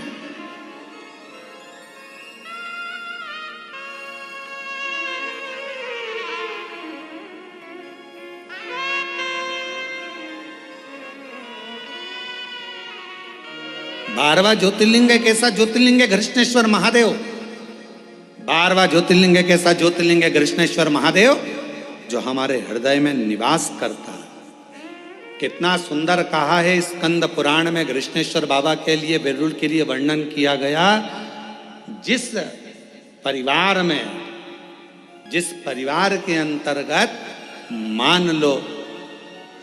बारहवां ज्योतिर्लिंग एक ऐसा ज्योतिर्लिंग है घृष्णेश्वर महादेव। 12वां ज्योतिर्लिंग एक ऐसा ज्योतिर्लिंग है घृष्णेश्वर महादेव जो हमारे हृदय में निवास करता है। कितना सुंदर कहा है स्कंद पुराण में घृष्णेश्वर बाबा के लिए, बेरुल के लिए वर्णन किया गया। जिस परिवार में, जिस परिवार के अंतर्गत मान लो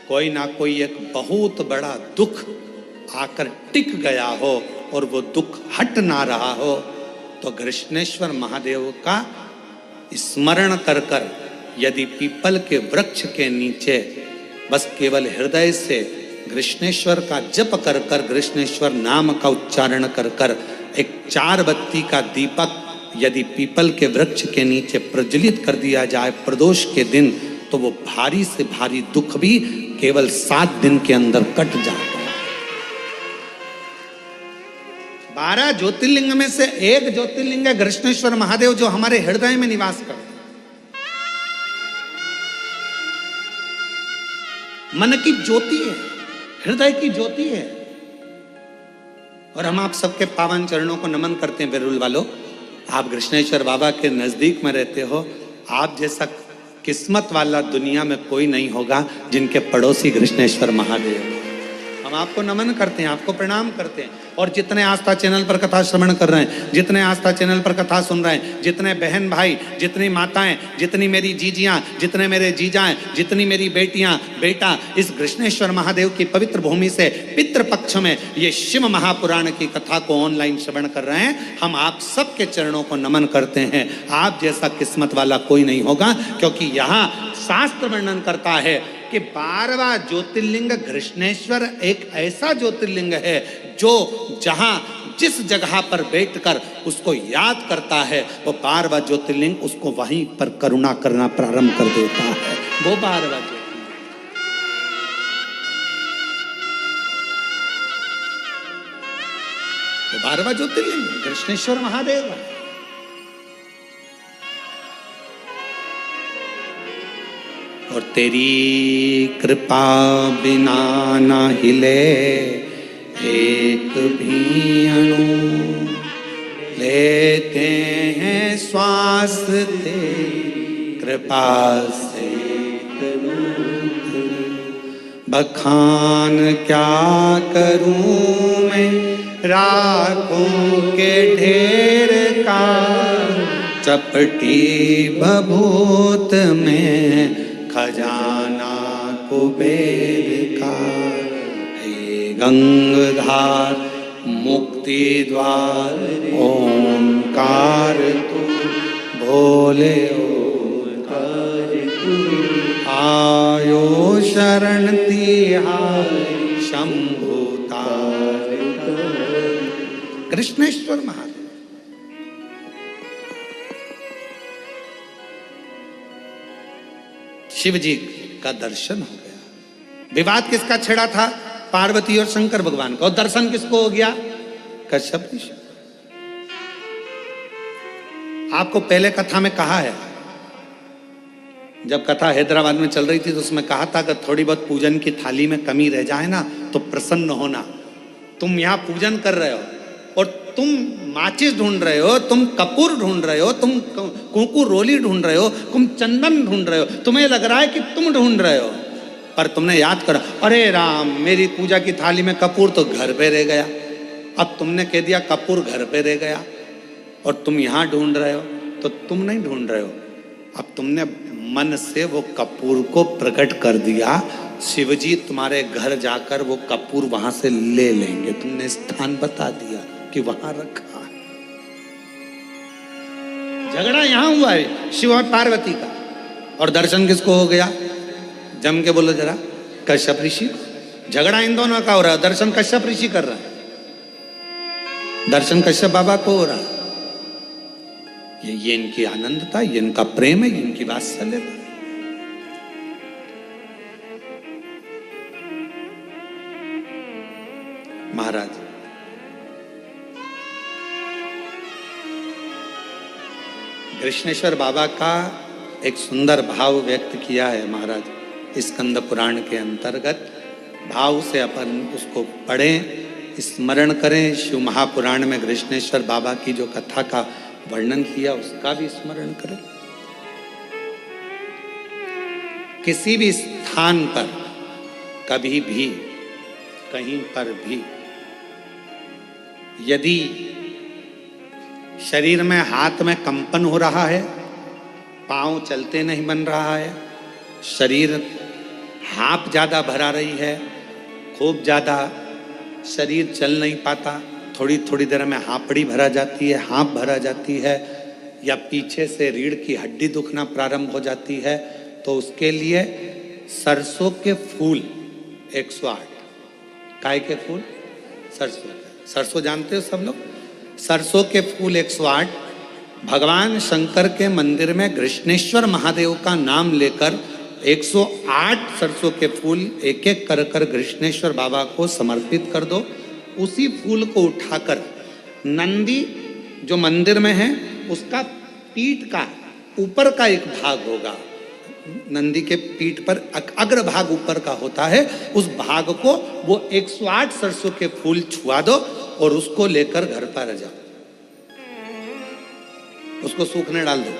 कोई ना कोई एक बहुत बड़ा दुख आकर टिक गया हो और वो दुख हट ना रहा हो, तो घृष्णेश्वर महादेव का स्मरण कर कर यदि पीपल के वृक्ष के नीचे बस केवल हृदय से घृष्णेश्वर का जप कर कर, घृष्णेश्वर नाम का उच्चारण कर कर एक 4 बत्ती का दीपक यदि पीपल के वृक्ष के नीचे प्रज्वलित कर दिया जाए प्रदोष के दिन, तो वो भारी से भारी दुख भी केवल 7 दिन के अंदर कट जाता है। 12 ज्योतिर्लिंग में से एक ज्योतिर्लिंग है घृष्णेश्वर महादेव जो हमारे हृदय में निवास करते हैं। मन की ज्योति है, हृदय की ज्योति है। और हम आप सबके पावन चरणों को नमन करते हैं। बेरुल वालों, आप घृष्णेश्वर बाबा के नजदीक में रहते हो, आप जैसा किस्मत वाला दुनिया में कोई नहीं होगा जिनके पड़ोसी घृष्णेश्वर महादेव। हम आपको नमन करते हैं, आपको प्रणाम करते हैं। और जितने आस्था चैनल पर कथा श्रवण कर रहे हैं, जितने आस्था चैनल पर कथा सुन रहे हैं, जितने बहन भाई, जितनी माताएं, जितनी मेरी जीजियां, जितने मेरे जीजाएं, जितनी मेरी बेटियां बेटा इस कृष्णेश्वर महादेव की पवित्र भूमि से पितृपक्ष में ये शिव महापुराण की कथा को ऑनलाइन श्रवण कर रहे हैं, हम आप सबके चरणों को नमन करते हैं। आप जैसा किस्मत वाला कोई नहीं होगा, क्योंकि यहाँ शास्त्र वर्णन करता है कि 12वां ज्योतिर्लिंग कृष्णेश्वर एक ऐसा ज्योतिर्लिंग है जो जहां जिस जगह पर बैठकर उसको याद करता है, वो 12वां ज्योतिर्लिंग उसको वहीं पर करुणा करना प्रारंभ कर देता है। वो 12वां ज्योतिर्लिंग, वो 12वां ज्योतिर्लिंग कृष्णेश्वर महादेव है। और तेरी कृपा बिना ना हिले एक भी अणु, लेते हैं श्वास तेरी कृपा से। बखान क्या करूं मैं राखों के ढेर का, चपटी भभूत में खजाना कुबेर का। हे गंगाधार मुक्ति द्वार ओंकार तू, भोले ओंकार तू। आयो शरण तिहारी शंभु तार। कृष्णेश्वर महादेव शिव जी का दर्शन हो गया। विवाद किसका छिड़ा था? पार्वती और शंकर भगवान का। और दर्शन किसको हो गया? कश्यप ऋषि। आपको पहले कथा में कहा है, जब कथा हैदराबाद में चल रही थी तो उसमें कहा था कि थोड़ी बहुत पूजन की थाली में कमी रह जाए ना तो प्रसन्न होना। तुम यहां पूजन कर रहे हो और तुम माचिस ढूंढ रहे हो, तुम कपूर ढूंढ रहे हो, तुम कुंकू रोली ढूंढ रहे हो, तुम चंदन ढूंढ रहे हो, तुम्हें लग रहा है कि तुम ढूंढ रहे हो, पर तुमने याद करा, अरे राम मेरी पूजा की थाली में कपूर तो घर पे रह गया। अब तुमने कह दिया कपूर घर पे रह गया और तुम यहां ढूंढ रहे हो, तो तुम नहीं ढूंढ रहे हो, अब तुमने मन से वो कपूर को प्रकट कर दिया। शिवजी तुम्हारे घर जाकर वो कपूर वहां से ले लेंगे। तुमने स्थान बता दिया कि वहां रखा है। झगड़ा यहां हुआ है शिव और पार्वती का, और दर्शन किसको हो गया? जम के बोलो जरा, कश्यप ऋषि। झगड़ा इन दोनों का हो रहा है, दर्शन कश्यप ऋषि कर रहा है, दर्शन कश्यप बाबा को हो रहा है। ये इनकी आनंदता, ये इनका प्रेम है, ये इनकी वात्सल्यता। महाराज कृष्णेश्वर बाबा का एक सुंदर भाव व्यक्त किया है महाराज स्कंद पुराण के अंतर्गत। भाव से अपन उसको पढ़ें, स्मरण करें। शिव महापुराण में कृष्णेश्वर बाबा की जो कथा का वर्णन किया उसका भी स्मरण करें। किसी भी स्थान पर कभी भी कहीं पर भी यदि शरीर में हाथ में कंपन हो रहा है, पांव चलते नहीं बन रहा है, शरीर हाँप ज्यादा भरा रही है, खूब ज्यादा शरीर चल नहीं पाता, थोड़ी थोड़ी देर में हाँपड़ी भरा जाती है, हाँप भरा जाती है, या पीछे से रीढ़ की हड्डी दुखना प्रारंभ हो जाती है, तो उसके लिए सरसों के फूल 108। काय के फूल? सरसों। सरसों जानते हो सब लोग? सरसों के फूल 108 भगवान शंकर के मंदिर में कृष्णेश्वर महादेव का नाम लेकर 108 सरसों के फूल एक एक कर कर कृष्णेश्वर बाबा को समर्पित कर दो। उसी फूल को उठाकर नंदी जो मंदिर में है उसका पीठ का ऊपर का एक भाग होगा, नंदी के पीठ पर अग्र भाग ऊपर का होता है, उस भाग को वो 108 सरसों के फूल छुआ दो और उसको लेकर घर पर आ जाओ, उसको सूखने डाल दो।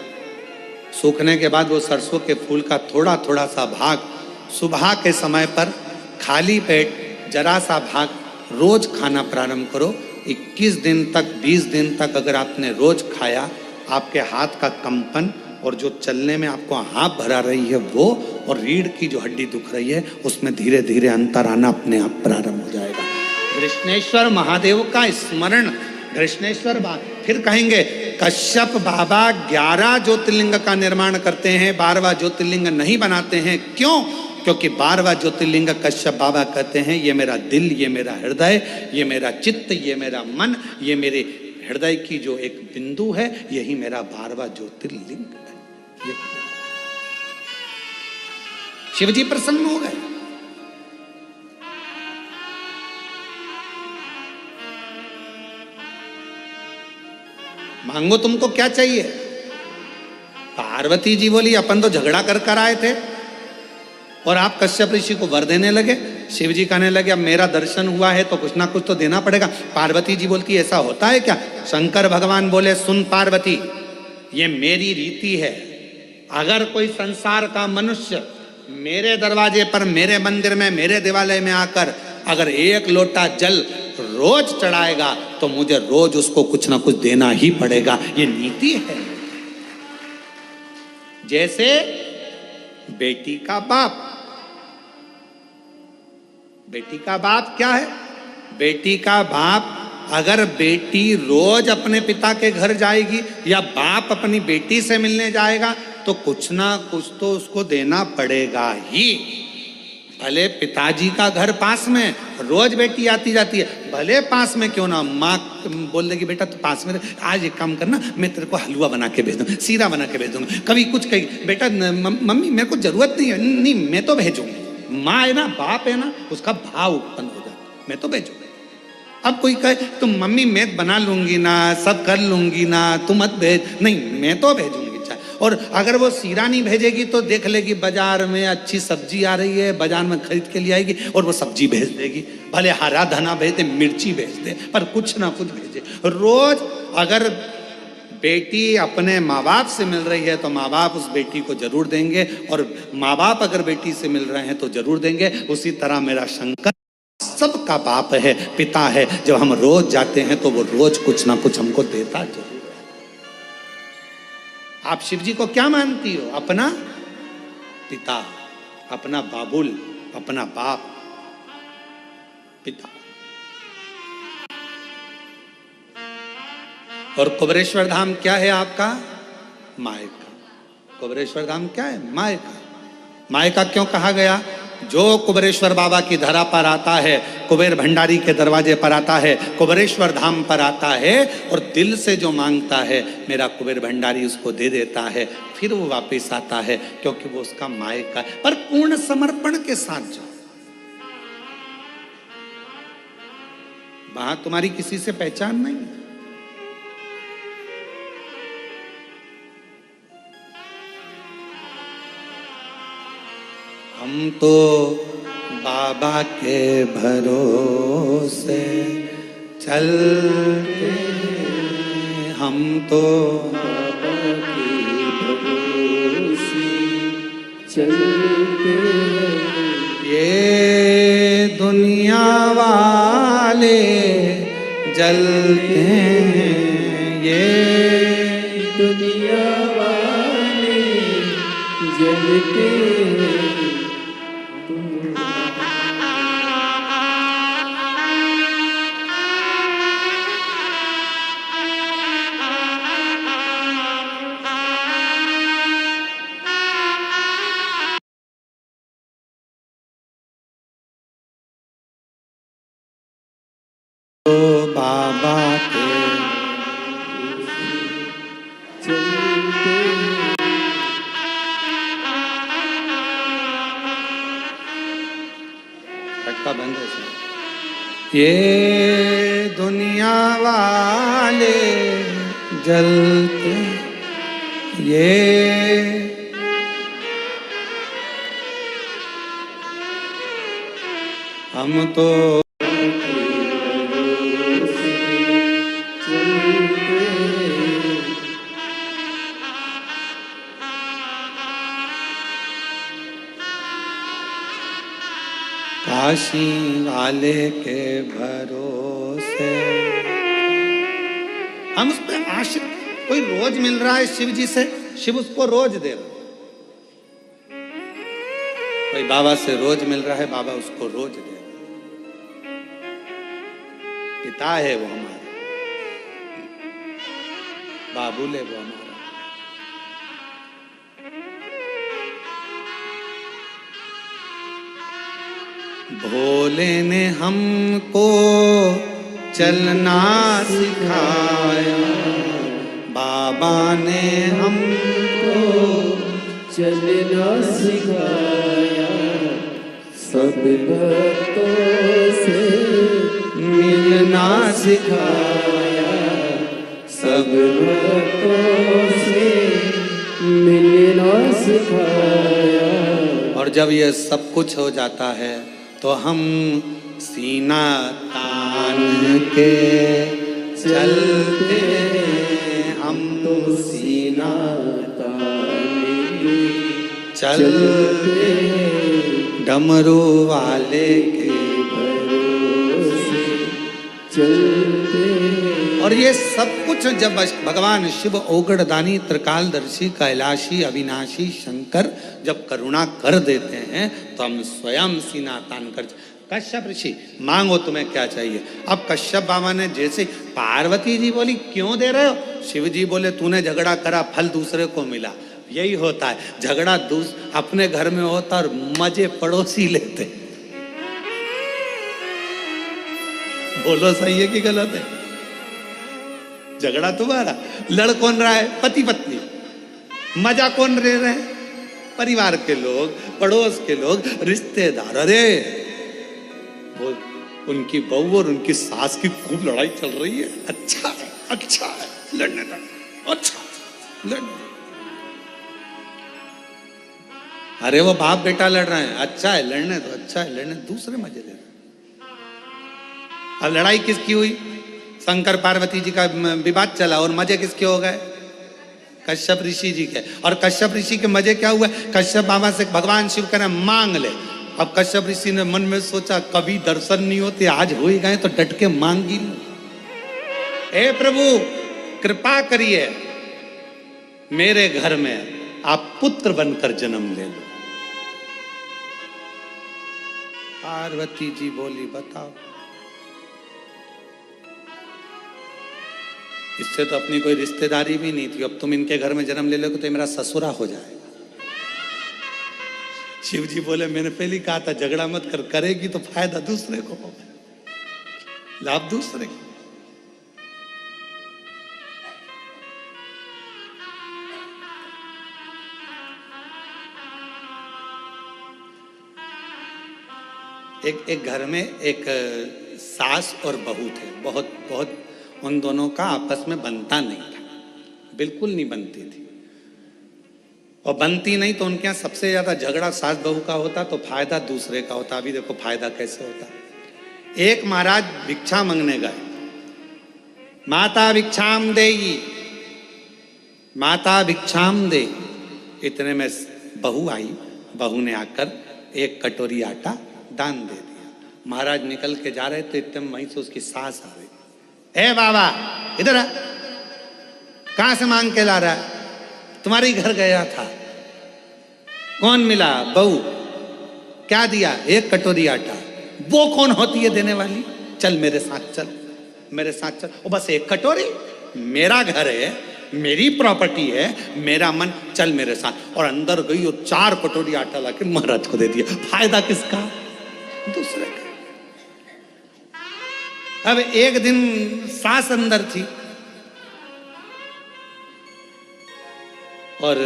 सूखने के बाद वो सरसों के फूल का थोड़ा थोड़ा सा भाग सुबह के समय पर खाली पेट जरा सा भाग रोज खाना प्रारंभ करो। 21 दिन तक 20 दिन तक अगर आपने रोज खाया, आपके हाथ का कंपन और जो चलने में आपको हाँफ भरा रही है वो, और रीढ़ की जो हड्डी दुख रही है उसमें धीरे धीरे अंतर आना अपने आप प्रारंभ हो जाएगा। कृष्णेश्वर महादेव का स्मरण, कृष्णेश्वर फिर कहेंगे कश्यप बाबा 11 ज्योतिर्लिंग का निर्माण करते हैं, 12वां ज्योतिर्लिंग नहीं बनाते हैं। क्यों? क्योंकि 12वां ज्योतिर्लिंग कश्यप बाबा कहते हैं ये मेरा दिल, ये मेरा हृदय, ये मेरा चित्त, ये मेरा मन, ये मेरे हृदय की जो एक बिंदु है, यही मेरा 12वां ज्योतिर्लिंग है। शिवजी प्रसन्न हो गए। मांगो तुमको क्या चाहिए? पार्वती जी बोली अपन तो झगड़ा कर आए थे और आप कश्यप ऋषि को वर देने लगे। शिव जी कहने लगे अब मेरा दर्शन हुआ है तो कुछ ना कुछ तो देना पड़ेगा। पार्वती जी बोलती ऐसा होता है क्या? शंकर भगवान बोले सुन पार्वती, ये मेरी रीति है। अगर कोई संसार का मनुष्य मेरे दरवाजे पर, मेरे मंदिर में, मेरे देवालय में आकर अगर एक लोटा जल रोज चढ़ाएगा तो मुझे रोज उसको कुछ ना कुछ देना ही पड़ेगा। ये नीति है। जैसे बेटी का बाप, बेटी का बाप क्या है? बेटी का बाप, अगर बेटी रोज अपने पिता के घर जाएगी या बाप अपनी बेटी से मिलने जाएगा तो कुछ ना कुछ तो उसको देना पड़ेगा ही। भले पिताजी का घर पास में, रोज बेटी आती जाती है, भले पास में क्यों ना, माँ बोल देगी बेटा तो पास में आज एक काम करना, मैं तेरे को हलवा बना के भेज दूँ, सीरा बना के भेज दूँगा। कभी कुछ कही बेटा मम्मी मेरे को जरूरत नहीं है, नहीं मैं तो भेजूंगी। माँ है ना, बाप है ना, उसका भाव उत्पन्न हो जाता, मैं तो भेजूंगी। अब कोई कहे तुम मम्मी मैं बना लूंगी ना, सब कर लूंगी ना, तुम मत भेज, नहीं मैं तो भेजूंगी। और अगर वो सीरा नहीं भेजेगी तो देख लेगी बाजार में अच्छी सब्जी आ रही है, बाजार में खरीद के लिए आएगी और वो सब्जी भेज देगी। भले हरा धना भेज दे, मिर्ची भेज दे, पर कुछ ना कुछ भेजे। रोज अगर बेटी अपने माँ बाप से मिल रही है तो माँ बाप उस बेटी को जरूर देंगे, और माँ बाप अगर बेटी से मिल रहे हैं तो जरूर देंगे। उसी तरह मेरा शंकर सबका बाप है, पिता है। जब हम रोज जाते हैं तो वो रोज कुछ ना कुछ हमको देता जरूर है। आप शिव जी को क्या मानती हो? अपना पिता, अपना बाबुल, अपना बाप, पिता। और कुबेरेश्वर धाम क्या है आपका? मायका। कुबेरेश्वर धाम क्या है? मायका। मायका क्यों कहा गया? जो कुबेरेश्वर बाबा की धरा पर आता है, कुबेर भंडारी के दरवाजे पर आता है, कुबेरेश्वर धाम पर आता है और दिल से जो मांगता है मेरा कुबेर भंडारी उसको दे देता है, फिर वो वापस आता है, क्योंकि वो उसका मायका है। पर पूर्ण समर्पण के साथ जाओ, वहां तुम्हारी किसी से पहचान नहीं है। हम तो बाबा के भरोसे चलते, हम तो बाबा के भरोसे चलते, ये दुनिया वाले जलते हैं, ये दुनिया वाले जलते हैं। तो बाबा के चलते फटका बंद है सर। ये दुनिया वाले जलते, ये हम तो काशी वाले के भरोसे। हम उस पर आशिक, कोई रोज मिल रहा है शिव जी से, शिव उसको रोज दे रहा है। कोई बाबा से रोज मिल रहा है, बाबा उसको रोज दे रहा है। पिता है वो हमारा, बाबुल है वो हमारा। भोले ने हमको चलना सिखाया, बाबा ने हमको चलना सिखाया, सब भक्तों से मिलना सिखाया, सब भक्तों से मिलना सिखाया। और जब ये सब कुछ हो जाता है तो हम सीना तान के चलते हैं, हम तो सीना ताने चलते हैं डमरू वाले के भरोसे चलते हैं। और ये सब कुछ जब भगवान शिव ओगड़दानी त्रिकालदर्शी कैलाशी अविनाशी शंकर जब करुणा कर देते हैं तो हम स्वयं सीना तान कर। कश्यप ऋषि मांगो तुम्हें क्या चाहिए। अब कश्यप बाबा ने जैसे, पार्वती जी बोली क्यों दे रहे हो, शिव जी बोले तूने झगड़ा करा, फल दूसरे को मिला। यही होता है, झगड़ा अपने घर में होता और मजे पड़ोसी लेते। बोलो सही है कि गलत है? झगड़ा तुम्हारा, लड़ कौन रहा है? पति पत्नी। मजा कौन ले रहे हैं? परिवार के लोग, पड़ोस के लोग, रिश्तेदार। अरे वो उनकी बहू और उनकी सास की खूब लड़ाई चल रही है। अच्छा है, अच्छा है, लड़ने दो, अच्छा लड़ने। अरे वो बाप बेटा लड़ रहे हैं, अच्छा है लड़ने दो, अच्छा है लड़ने, दूसरे मजे ले रहे हैं। अब लड़ाई किसकी हुई? शंकर पार्वती जी का विवाद चला और मजे किसके हो गए? कश्यप ऋषि जी के। और कश्यप ऋषि के मजे क्या हुए? कश्यप बाबा से भगवान शिव कह रहे मांग ले। अब कश्यप ऋषि ने मन में सोचा कभी दर्शन नहीं होते, आज हो ही गए तो डट के मांगी लूं। हे प्रभु कृपा करिए, मेरे घर में आप पुत्र बनकर जन्म ले लो। पार्वती जी बोली बताओ, इससे तो अपनी कोई रिश्तेदारी भी नहीं थी, अब तुम इनके घर में जन्म ले लोगे तो मेरा ससुरा हो जाएगा। शिव जी बोले मैंने पहले कहा था झगड़ा मत कर, करेगी तो फायदा दूसरे को होगा, लाभ दूसरे को। एक घर में एक सास और बहू थे। बहुत उन दोनों का आपस में बनता नहीं था, बिल्कुल नहीं बनती थी। और बनती नहीं तो उनके यहाँ सबसे ज्यादा झगड़ा सास बहू का होता तो फायदा दूसरे का होता। अभी देखो फायदा कैसे होता। एक महाराज भिक्षा मांगने गए, माता भिक्षाम देई, माता भिक्षाम दे। इतने में बहू आई, बहू ने आकर एक कटोरी आटा दान दे दिया। महाराज निकल के जा रहे थे, इतने में वहीं से उसकी सास आ गई। ए बाबा इधर आ, कहां से मांग के ला रहा है? तुम्हारे घर गया था। कौन मिला? बहू। क्या दिया? एक कटोरी आटा। वो कौन होती है देने वाली? चल मेरे साथ चल, मेरे साथ चल। ओ बस एक कटोरी? मेरा घर है, मेरी प्रॉपर्टी है, मेरा मन, चल मेरे साथ। और अंदर गई और 4 कटोरी आटा लाके महाराज को दे दिया। फायदा किसका? दूसरे का। अब एक दिन सास अंदर थी और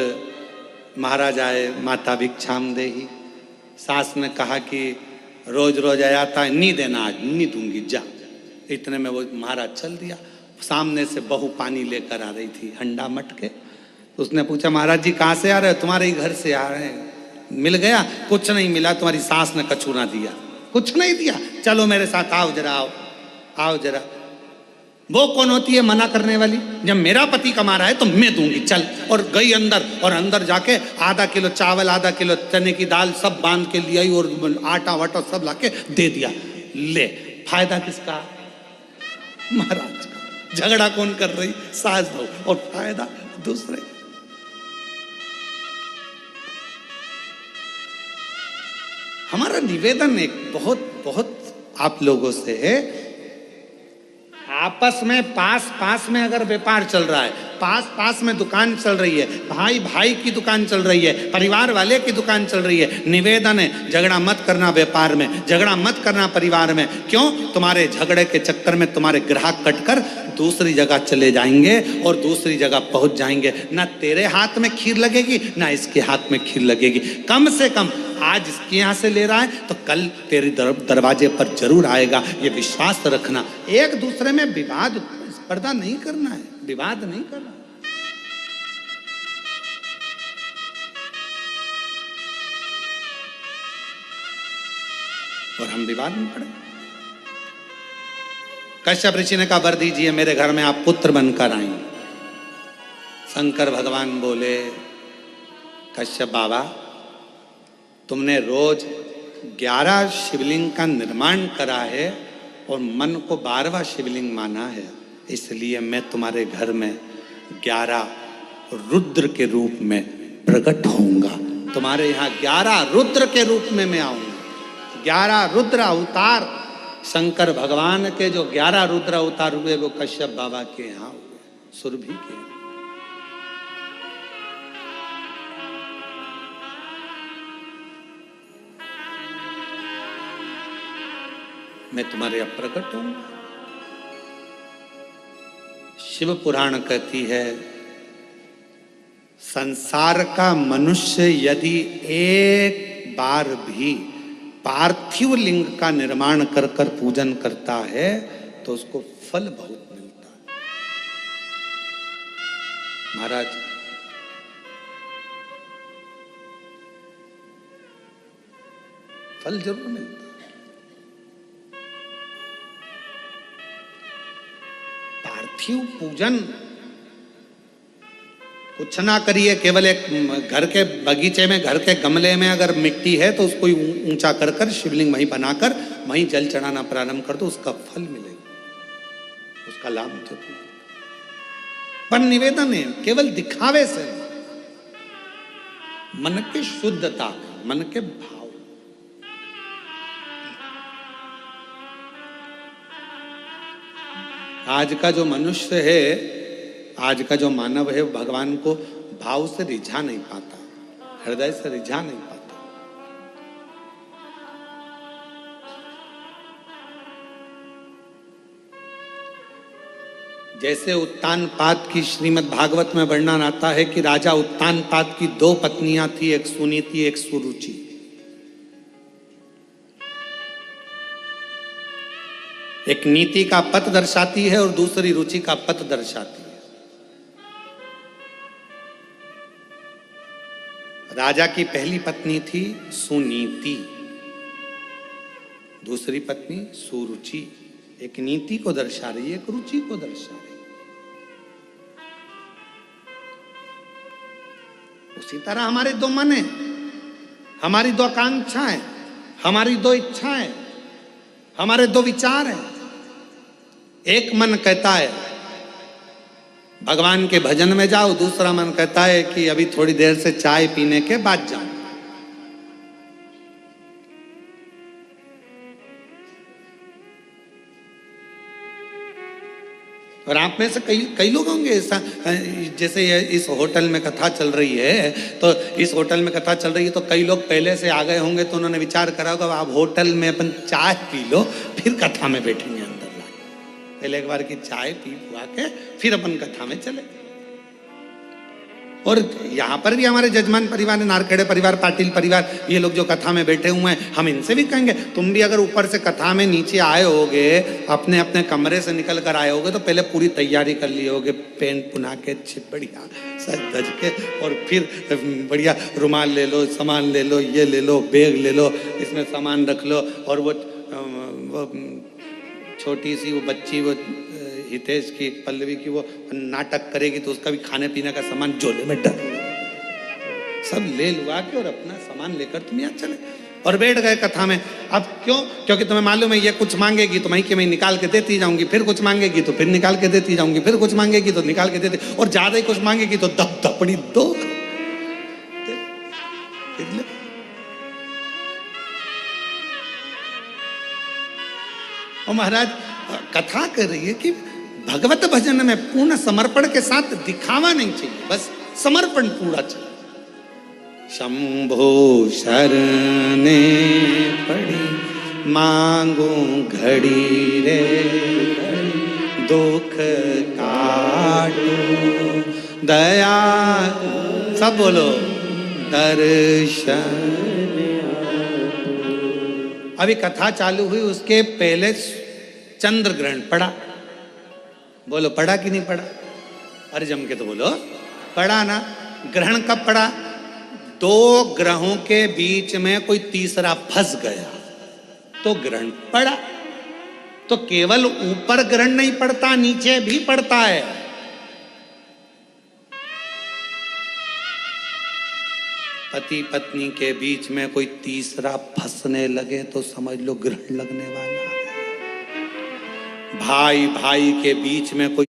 महाराज आए, माता भिक्षाम देही। सास ने कहा कि रोज रोज आया था, नहीं देना, आज नहीं दूंगी, जा। इतने में वो महाराज चल दिया। सामने से बहू पानी लेकर आ रही थी, हंडा मटके। उसने पूछा महाराज जी कहाँ से आ रहे हो? तुम्हारे ही घर से आ रहे हैं। मिल गया? कुछ नहीं मिला, तुम्हारी सास ने कछू ना दिया, कुछ नहीं दिया। चलो मेरे साथ, आओ जरा, आओ आओ जरा। वो कौन होती है मना करने वाली? जब मेरा पति कमा रहा है तो मैं दूंगी, चल। और गई अंदर, और अंदर जाके आधा किलो चावल, आधा किलो चने की दाल सब बांध के ले आई, और आटा वाटा सब लाके दे दिया। ले, फायदा किसका? महाराज का। झगड़ा कौन कर रही? सास बहू, और फायदा दूसरे। हमारा निवेदन एक बहुत बहुत आप लोगों से है, आपस में पास में अगर व्यापार चल रहा है, पास में दुकान चल रही है, भाई की दुकान चल रही है, परिवार वाले की दुकान चल रही है, निवेदन है झगड़ा मत करना व्यापार में, झगड़ा मत करना परिवार में। क्यों? तुम्हारे झगड़े के चक्कर में तुम्हारे ग्राहक कटकर दूसरी जगह चले जाएंगे और दूसरी जगह पहुंच जाएंगे। ना तेरे हाथ में खीर लगेगी, ना इसके हाथ में खीर लगेगी। कम से कम आज इसके यहाँ से ले रहा है तो कल तेरे दरवाजे पर जरूर आएगा, ये विश्वास रखना। एक दूसरे में विवाद स्पर्धा नहीं करना है, विवाद नहीं करना। और हम विवाद में पड़े। कश्यप ऋषि ने कहा वर दीजिए मेरे घर में आप पुत्र बनकर आई। शंकर भगवान बोले कश्यप बाबा तुमने रोज 11 शिवलिंग का निर्माण करा है और मन को 12वां शिवलिंग माना है, इसलिए मैं तुम्हारे घर में 11 रुद्र के रूप में प्रकट होऊंगा। तुम्हारे यहाँ 11 रुद्र के रूप में मैं आऊंगा। 11 रुद्र अवतार शंकर भगवान के जो 11 रुद्र अवतार हुए वो कश्यप बाबा के यहाँ हुए, सुरभि के। मैं तुम्हारे अब प्रकट हूं। शिव पुराण कहती है संसार का मनुष्य यदि एक बार भी पार्थिव लिंग का निर्माण कर कर पूजन करता है तो उसको फल बहुत मिलता है। महाराज फल जरूर मिलता है। पार्थिव पूजन कुछ ना करिए, केवल एक घर के बगीचे में, घर के गमले में अगर मिट्टी है तो उसको ऊंचा कर कर शिवलिंग वहीं बनाकर वहीं जल चढ़ाना प्रारंभ कर दो, उसका फल मिलेगा, उसका लाभ तो। पर निवेदन है केवल दिखावे से, मन की शुद्धता, मन के भाव। आज का जो मनुष्य है, आज का जो मानव है, भगवान को भाव से रिझा नहीं पाता, हृदय से रिझा नहीं पाता। जैसे उत्तानपाद की श्रीमद् भागवत में वर्णन आता है कि राजा उत्तानपाद की 2 पत्नियां थी, एक सुनीति एक सुरुचि। एक नीति का पथ दर्शाती है और दूसरी रुचि का पथ दर्शाती है। राजा की पहली पत्नी थी सुनीति, दूसरी पत्नी सुरुचि। एक नीति को दर्शा रही है, एक रुचि को दर्शा रही है। उसी तरह हमारे 2 मन है, हमारी 2 आकांक्षाएं, हमारी 2 इच्छाएं, हमारे 2 विचार हैं। एक मन कहता है भगवान के भजन में जाओ, दूसरा मन कहता है कि अभी थोड़ी देर से चाय पीने के बाद जाओ। और आप में से कई लोग होंगे ऐसा, जैसे इस होटल में कथा चल रही है, तो इस होटल में कथा चल रही है तो कई लोग पहले से आ गए होंगे, तो उन्होंने विचार करा होगा आप होटल में अपन चाय पी लो फिर कथा में बैठेंगे। अंदर लाके पहले एक बार की चाय पी पुआ के फिर अपन कथा में चले। और यहाँ पर भी हमारे जजमान परिवार, नारखेड़े परिवार, पाटिल परिवार, ये लोग जो कथा में बैठे हुए हैं, हम इनसे भी कहेंगे तुम भी अगर ऊपर से कथा में नीचे आए होगे, अपने अपने कमरे से निकल कर आए होगे, तो पहले पूरी तैयारी कर लिए होगे, पेंट पुना के बढ़िया सज धज के, और फिर बढ़िया रुमाल ले लो, सामान ले लो, ये ले लो, बैग ले लो, इसमें सामान रख लो, और वो छोटी सी वो बच्ची, वो हितेश की, पल्लवी की, वो नाटक करेगी तो उसका भी खाने पीने का सामान झोले में डर, सब ले लुआ के और अपना सामान लेकर तुम यहाँ चले और बैठ गए कथा में। अब क्यों? क्योंकि तुम्हें मालूम है ये कुछ मांगेगी तो मैं निकाल के देती जाऊंगी, फिर कुछ मांगेगी तो फिर निकाल के देती जाऊंगी, फिर कुछ मांगेगी तो निकाल के देती, और ज्यादा ही कुछ मांगेगी तो दब दपड़ी दो। और महाराज कथा कर रही है कि भगवत भजन में पूर्ण समर्पण के साथ दिखावा नहीं चाहिए, बस समर्पण पूरा चाहिए। शंभो शरणे पड़ी मांगू घड़ी रे, दुख काटो दया, सब बोलो दर्शन। अभी कथा चालू हुई उसके पहले चंद्र ग्रहण पड़ा, बोलो पड़ा कि नहीं पड़ा? अरे जम के तो बोलो पड़ा ना। ग्रहण कब पड़ा? दो ग्रहों के बीच में कोई तीसरा फंस गया तो ग्रहण पड़ा। तो केवल ऊपर ग्रहण नहीं पड़ता, नीचे भी पड़ता है। पति पत्नी के बीच में कोई तीसरा फंसने लगे तो समझ लो ग्रहण लगने वाला है। भाई भाई के बीच में कोई,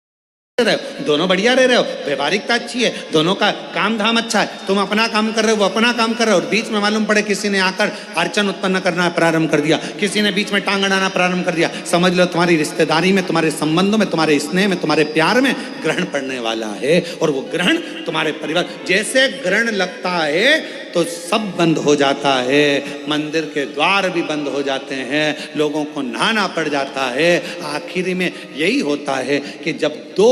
दोनों बढ़िया रह रहे हो, व्यवहारिकता अच्छी है, दोनों का काम धाम अच्छा है, तुम अपना काम कर रहे हो, वो अपना काम कर रहे हो, और बीच में मालूम पड़े किसी ने आकर अड़चन उत्पन्न करना प्रारंभ कर दिया, किसी ने बीच में टांग अड़ाना प्रारंभ कर दिया, समझ लो तुम्हारी रिश्तेदारी में, तुम्हारे संबंधों में, तुम्हारे स्नेह में, तुम्हारे प्यार में ग्रहण पड़ने वाला है। और वो ग्रहण तुम्हारे परिवार, जैसे ग्रहण लगता है तो सब बंद हो जाता है, मंदिर के द्वार भी बंद हो जाते हैं, लोगों को नहाना पड़ जाता है। आखिरी में यही होता है कि जब दो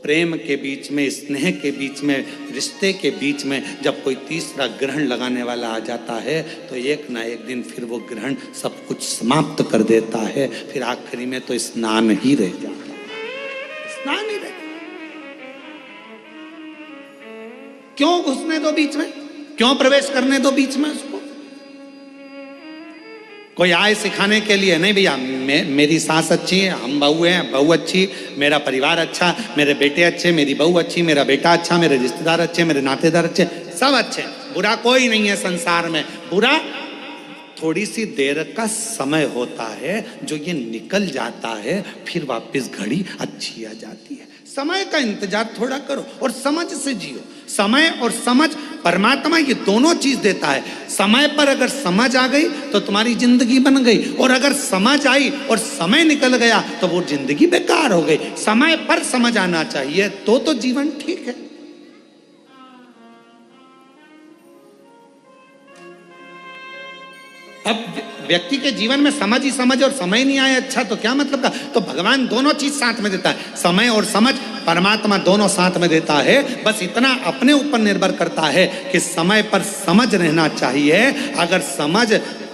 प्रेम के बीच में, स्नेह के बीच में, रिश्ते के बीच में जब कोई तीसरा ग्रहण लगाने वाला आ जाता है तो एक ना एक दिन फिर वो ग्रहण सब कुछ समाप्त कर देता है। फिर आखिरी में तो स्नान ही रह जाता है, स्नान ही रह। क्यों घुसने दो बीच में? क्यों प्रवेश करने दो बीच में उसको? कोई आए सिखाने के लिए नहीं, भैया मेरी सास अच्छी है, हम बहू हैं, बहू अच्छी, मेरा परिवार अच्छा, मेरे बेटे अच्छे, मेरी बहू अच्छी, मेरा बेटा अच्छा, मेरे रिश्तेदार अच्छे, मेरे नातेदार अच्छे, सब अच्छे, बुरा कोई नहीं है संसार में। बुरा थोड़ी सी देर का समय होता है जो ये निकल जाता है, फिर वापस घड़ी अच्छी आ जाती है। समय का इंतजार थोड़ा करो और समझ से जियो। समय और समझ, परमात्मा ये दोनों चीज देता है। समय पर अगर समझ आ गई तो तुम्हारी जिंदगी बन गई, और अगर समझ आई और समय निकल गया तो वो जिंदगी बेकार हो गई। समय पर समझ आना चाहिए तो जीवन ठीक है। अब व्यक्ति के जीवन में समझ ही समझ और समय नहीं आया, अच्छा तो क्या मतलब का? तो भगवान दोनों चीज साथ में देता है, समय और समझ, परमात्मा दोनों साथ में देता है। बस इतना अपने ऊपर निर्भर करता है कि समय पर समझ रहना चाहिए। अगर समझ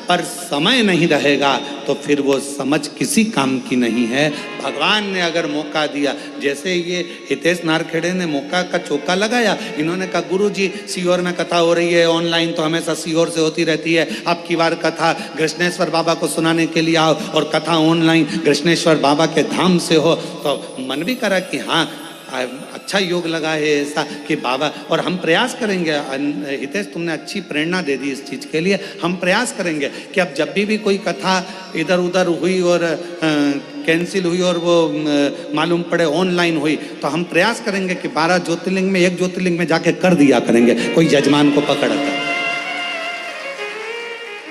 पर समय नहीं रहेगा तो फिर वो समझ किसी काम की नहीं है। भगवान ने अगर मौका दिया, जैसे ये हितेश नारखेड़े ने मौका का चौका लगाया, इन्होंने कहा गुरुजी सीहोर में कथा हो रही है ऑनलाइन, तो हमेशा सीहोर से होती रहती है, अब की बार कथा कृष्णेश्वर बाबा को सुनाने के लिए आओ, और कथा ऑनलाइन कृष्णेश्वर बाबा के धाम से हो। तो मन भी करा कि हाँ अच्छा योग लगा है ऐसा कि बाबा, और हम प्रयास करेंगे। हितेश तुमने अच्छी प्रेरणा दे दी इस चीज़ के लिए। हम प्रयास करेंगे कि अब जब भी कोई कथा इधर उधर हुई और कैंसिल हुई और वो मालूम पड़े ऑनलाइन हुई, तो हम प्रयास करेंगे कि 12 ज्योतिर्लिंग में एक ज्योतिर्लिंग में जाके कर दिया करेंगे, कोई जजमान को पकड़ कर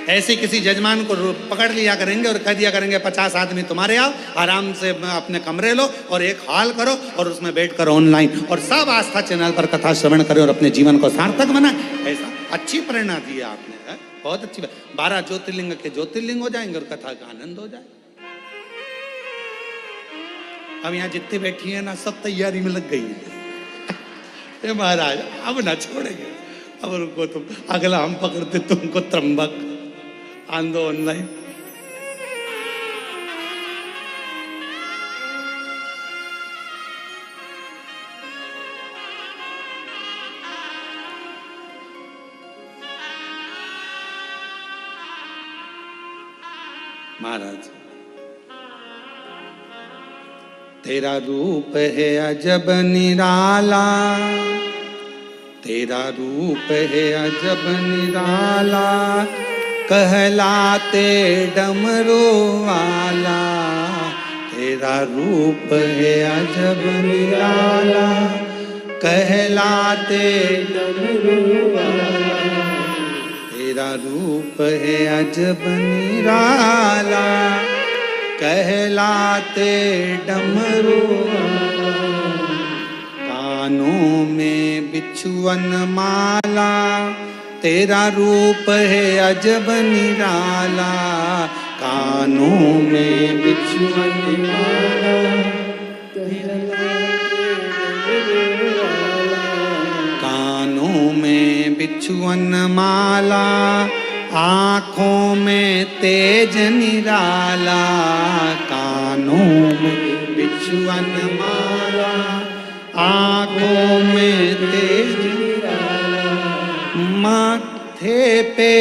ऐसे किसी जजमान को पकड़ लिया करेंगे और कह दिया करेंगे 50 आदमी तुम्हारे आओ, आराम से अपने कमरे लो और एक हॉल करो और उसमें बैठकर ऑनलाइन और सब आस्था चैनल पर कथा श्रवण करें और अपने जीवन को सार्थक बनाए। ऐसा अच्छी प्रेरणा दी है आपने, है? बहुत अच्छी बात। 12 ज्योतिर्लिंग के ज्योतिर्लिंग हो जाएंगे और कथा का आनंद हो जाए। अब यहाँ जितने बैठी है ना, सब तैयारी में लग गई है। महाराज अब ना छोड़ेंगे, अब रुको तुम, अगला हम पकड़ते तुमको त्रंबक आंदो ऑनलाइन। महाराज तेरा रूप है अजब निराला, तेरा रूप है अजब निराला, कहलाते डमरू वाला। तेरा रूप है अजब निराला, कहलाते डमरू वाला। तेरा रूप है अजब निराला, कहलाते डमरू वाला। कानों में बिछुअन माला, तेरा रूप है अजब निराला। कानों में बिछुअन माला, कानों में बिछुअन माला, आँखों में तेज निराला। कानों में बिछुअन माला, आँखों में तेज निराला। माथे पे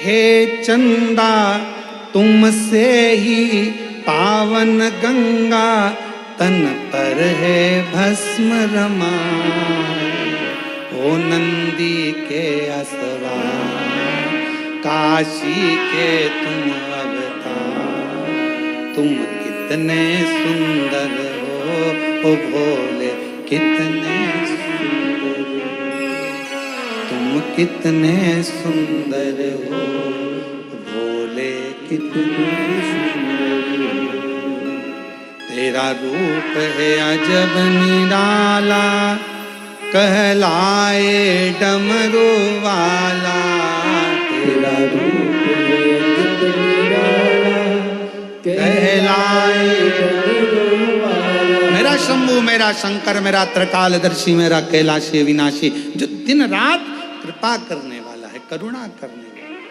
हे चंदा, तुमसे ही पावन गंगा, तन पर है भस्म रमाए। ओ नंदी के असवार, काशी के तुम अवतार। तुम कितने सुंदर हो ओ भोले, कितने सुंदर। तुम कितने सुंदर हो भोले, कितने सुंदर। तेरा रूप है अजब निराला, कहलाए डमरू वाला। तेरा रूप है अजब निराला, कहलाए डमरू वाला। मेरा शंभु, मेरा शंकर, मेरा त्रिकालदर्शी, मेरा कैलाशी विनाशी, जो दिन रात कृपा करने वाला है, करुणा करने वाला।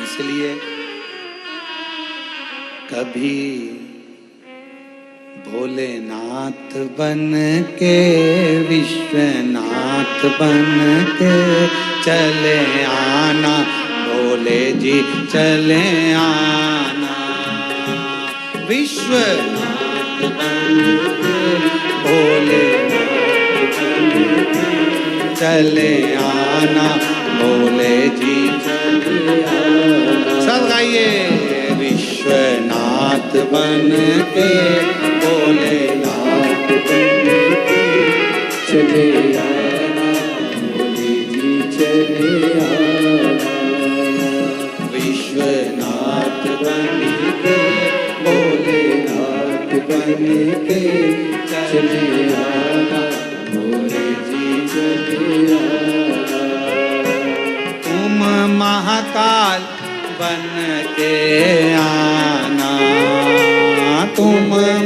इसलिए कभी भोलेनाथ बन के, विश्वनाथ बन के चले आना। भोले जी चले आना, विश्वनाथ बन के, भोलेनाथ बन के चले आना। भोले जी चले आना। सब गाइए, विश्वनाथ बन के, भोलेनाथ बन के चले आना। भोले जी चले आना। विश्वनाथ बन के, भोलेनाथ बन के चले आना। भोले जी चले आना। तुम महाकाल बन के आना। तुम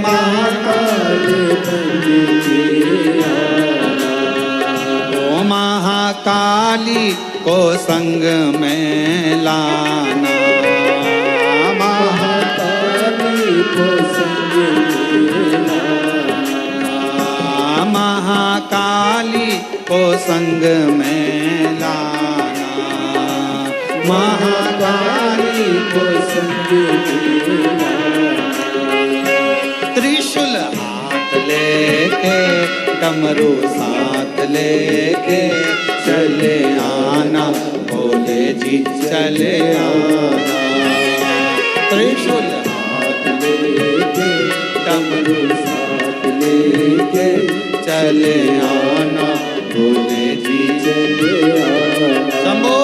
महाकाल बन के आना। ओ महाकाली को संग में लाना। महाकाली को संग में लाना। महाकाली को संग में लाना। महाकाली को संग में लाना। त्रिशूल हाथ लेके, डमरू साथ लेके चले आना। भोले जी चले आना। त्रिशूल हाथ लेके, डमरू साथ लेके चले आना। भोले जी चले आना। शंभो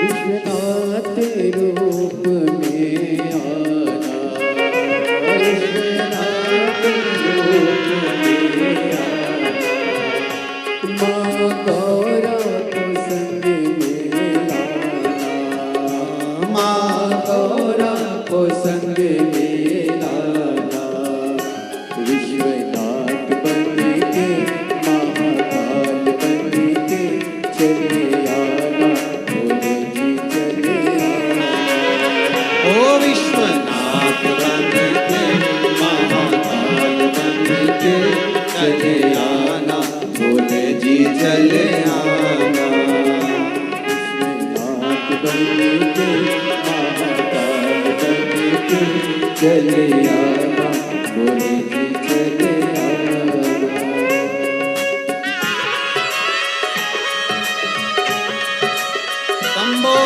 विश्वनाथ रूप में आना, विश्वनाथ रूप में आना, माँ गौरा को संग में लाना, माँ गौरा को संग में लाना, विश्वनाथ बन के महाकाल बन के चले आना, बोले जी चले आना। ओ विश्वनाथ बन के महाकाल बन के चले आना, बोले जी चले आना। विश्वनाथ बन के महाकाल बन के चले आना, बोले जी चले आना। शंभो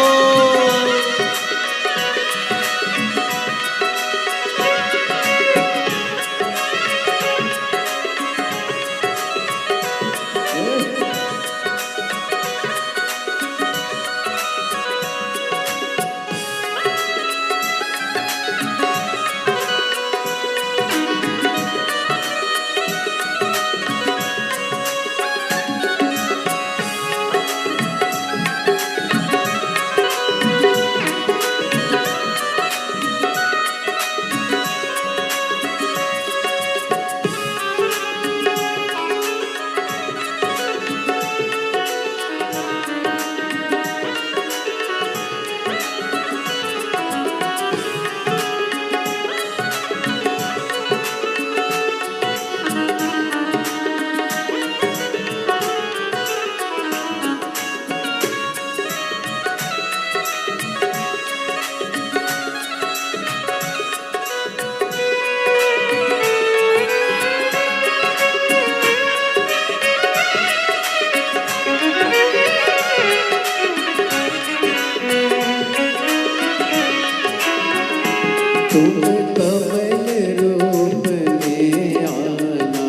तुम कमल रूप में आना,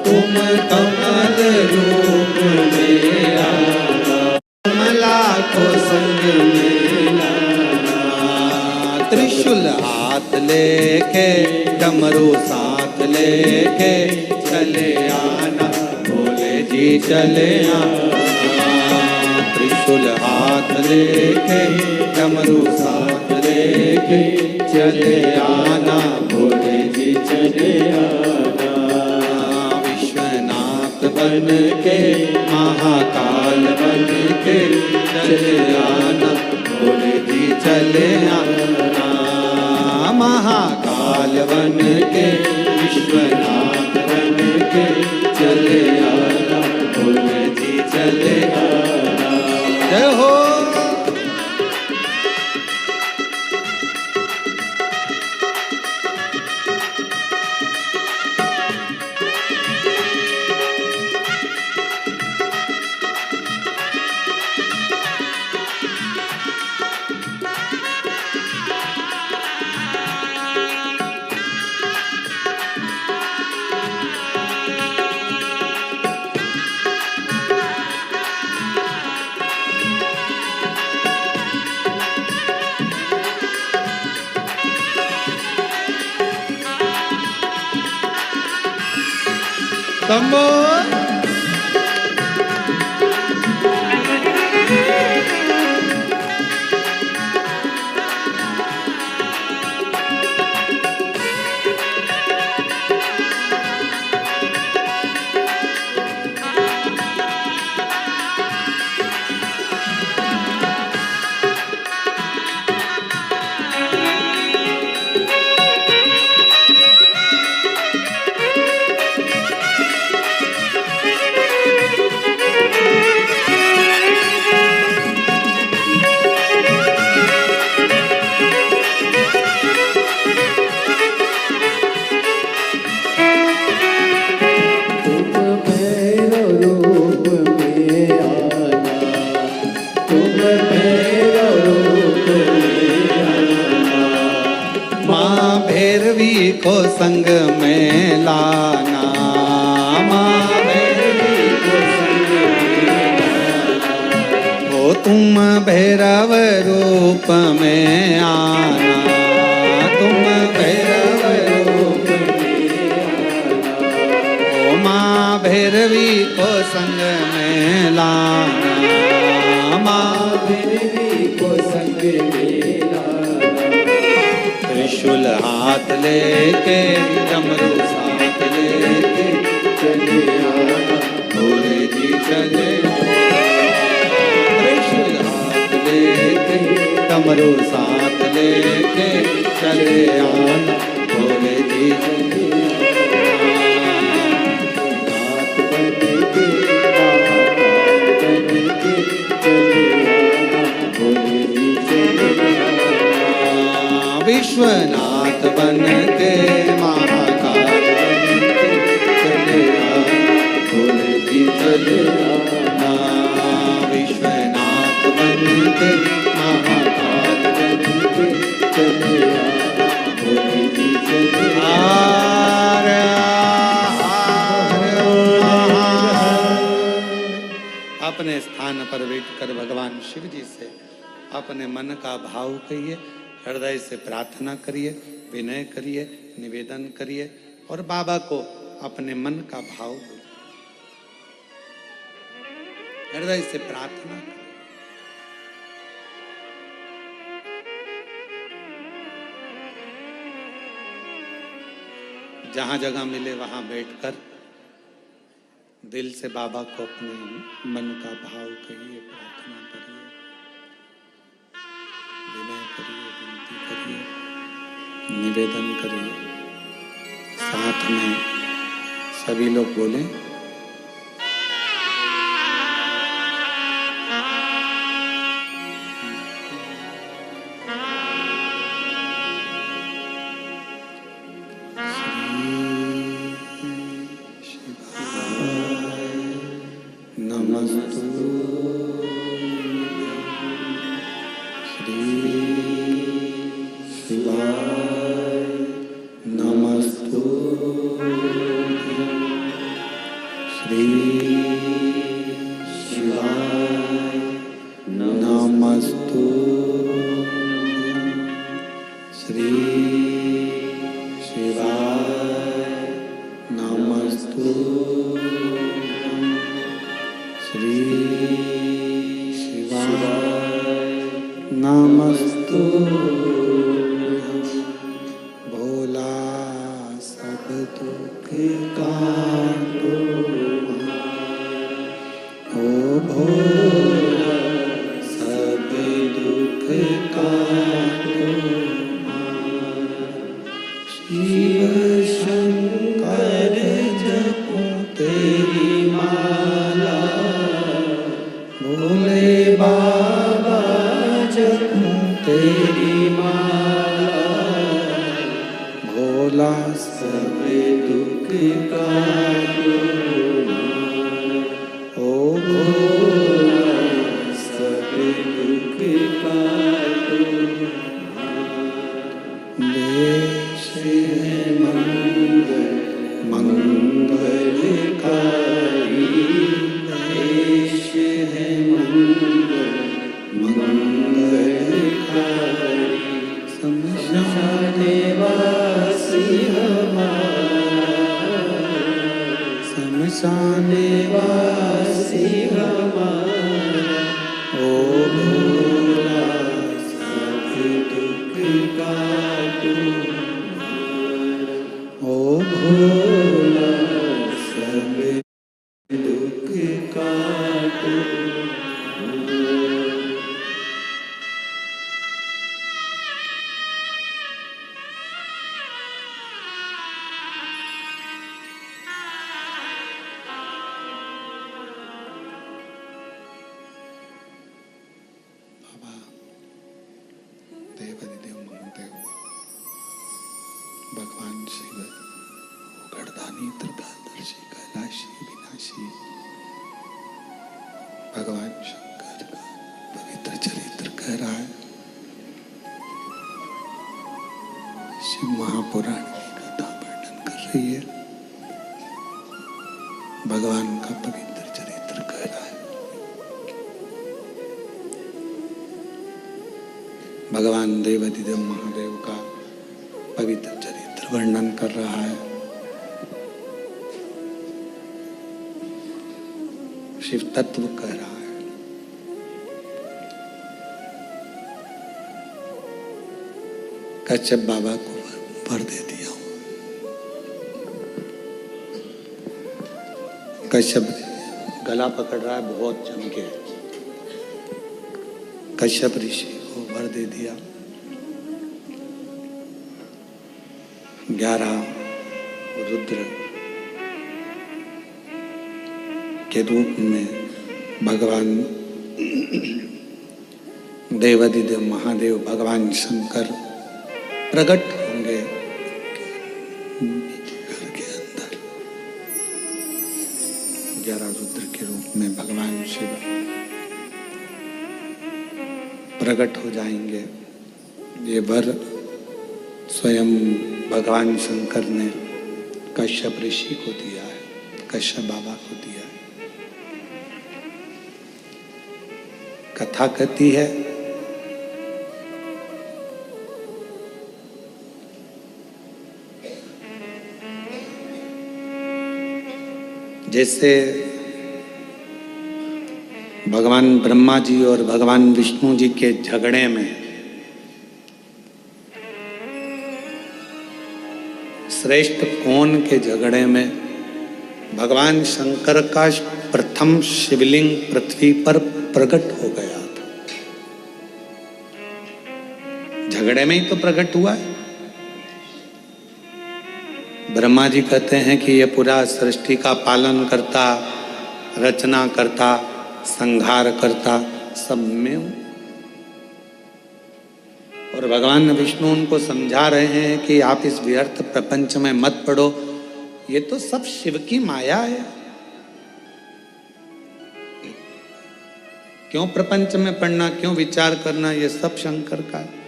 तुम कमल रूप में आना, कमला को संग में लाना। त्रिशूल हाथ लेके डमरू साथ लेके चले आना, बोले जी चले आना। त्रिशूल हाथ लेके डमरू साथ लेके चले आना, भोले जी चले आना। विश्वनाथ बन के महाकाल बन के चले आना, भोले जी चले आना। महाकाल बन के विश्वनाथ बन के चले आना, भोले जी चले आना। जय हो शंभो भैरवी को संग में लाना, माँ भैरवी को संग में लाना। हो तुम भैरव रूप में आना, तुम भैरव रूप में आना, ओ माँ भैरवी को संग में लाना, माँ भैरवी को संग में लाना। त्रिशूल हाथ लेके डमरू साथ लेके चले आना, भोले जी चले, त्रिशूल हाथ लेके डमरू साथ लेके चले आना, भोले जी चले नाथ बन के महाकाल बन के चले आना, भोले जी चले आना। विश्वनाथ बन के महाकाल बन के चले आना, भोले जी चले आना, विश्वनाथ बन के महाकाल बन के चले आना, भोले जी चले हार हार। अपने स्थान पर बैठकर भगवान शिव जी से अपने मन का भाव कहिए, हृदय से प्रार्थना करिए, विनय करिए, निवेदन करिए और बाबा को अपने मन का भाव बोलिए, हृदय से प्रार्थना करिए। जहां जगह मिले वहां बैठकर दिल से बाबा को अपने मन का भाव कहिए, प्रार्थना करिए, विनय करिए, विनती करिए, निवेदन करिए। साथ में सभी लोग बोले, नमस्तु श्री शिवाय, नमस्तु श्री शिवाय, नमस्तु श्री शिवाय, नमस्तु श्री शिवाय, नमस्तु। भोला सब दुख काटो, ओ भोला सब दुख काटो, शिव शंकर जपो तेरी माला, भोले बाबा जपो तेरी माला, भोला सब दुख काटो, ओ भोला सब दुख काटो। देश है मंगल मंगलकारी, देश है मंगल मंगलकारी, शमशान वासी हमारा, शमशान वासी हमारा, ओ भोला सब दुख काटो, ओ भोला सब दुख काटो। बाबा देवादिदेव महादेव भगवान शिव गढ़दानी त्रिकालदर्शी कैलाशी विनाशी भगवान शंकर का पवित्र चरित्र कह रहा है। शिव महापुराण की कथा वर्णन कर रही है, भगवान का पवित्र चरित्र कह रहा है। भगवान देवाधिदेव महादेव का पवित्र चरित्र वर्णन कर रहा है। शिव तत्व कह रहा है। कश्यप बाबा को वर दे दिया। कश्यप गला पकड़ रहा है बहुत जम के। कश्यप ऋषि को वर दे दिया। 11 रुद्र के रूप में भगवान देवाधिदेव महादेव भगवान शंकर प्रकट होंगे घर के अंदर। 11 रुद्र के रूप में भगवान शिव प्रकट हो जाएंगे। ये वर स्वयं भगवान शंकर ने कश्यप ऋषि को दिया है, कश्यप बाबा को दिया है। कथा कहती है जैसे भगवान ब्रह्मा जी और भगवान विष्णु जी के झगड़े में श्रेष्ठ कौन के झगड़े में भगवान शंकर का प्रथम शिवलिंग पृथ्वी पर प्रकट हो गया था। झगड़े में ही तो प्रकट हुआ है। ब्रह्मा जी कहते हैं कि ये पूरा सृष्टि का पालन करता, रचना करता, संहार करता, सब में हूं। और भगवान विष्णु उनको समझा रहे हैं कि आप इस व्यर्थ प्रपंच में मत पड़ो, ये तो सब शिव की माया है। क्यों प्रपंच में पड़ना, क्यों विचार करना, ये सब शंकर का है।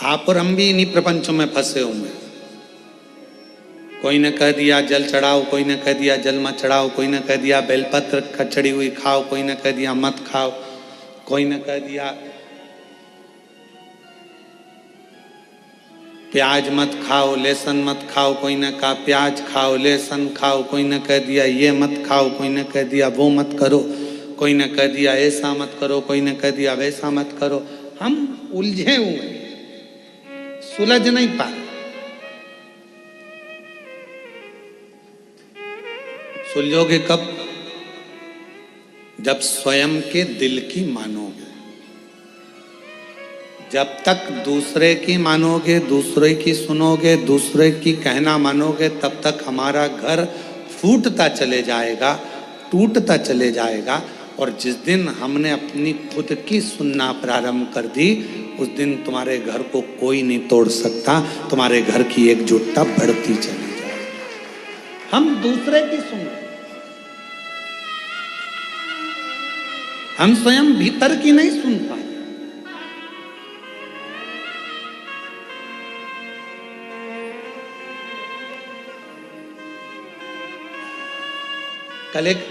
आप और हम भी इन्हीं प्रपंचों में फंसे हुए हैं। कोई ने कह दिया जल चढ़ाओ, कोई ने कह दिया जल मत चढ़ाओ, कोई ने कह दिया बेलपत्र खचड़ी हुई खाओ, कोई ने कह दिया मत खाओ, कोई ने कह दिया प्याज मत खाओ, लहसुन मत खाओ, कोई ने कहा प्याज खाओ, लहसुन खाओ, कोई ने कह दिया ये मत खाओ, कोई ने कह दिया वो मत करो, कोई ने कह दिया ऐसा मत करो, कोई ने कह दिया वैसा मत करो। हम उलझे हुए, सुलझ नहीं पा रहे। सुलझोगे कब? जब स्वयं के दिल की मानोगे। जब तक दूसरे की मानोगे, दूसरे की सुनोगे, दूसरे की कहना मानोगे, तब तक हमारा घर फूटता चले जाएगा, टूटता चले जाएगा। और जिस दिन हमने अपनी खुद की सुनना प्रारंभ कर दी, उस दिन तुम्हारे घर को कोई नहीं तोड़ सकता। तुम्हारे घर की एकजुटता बढ़ती चली जाएगी। हम दूसरे की सुन रहे, हम स्वयं भीतर की नहीं सुन पाए। कल एक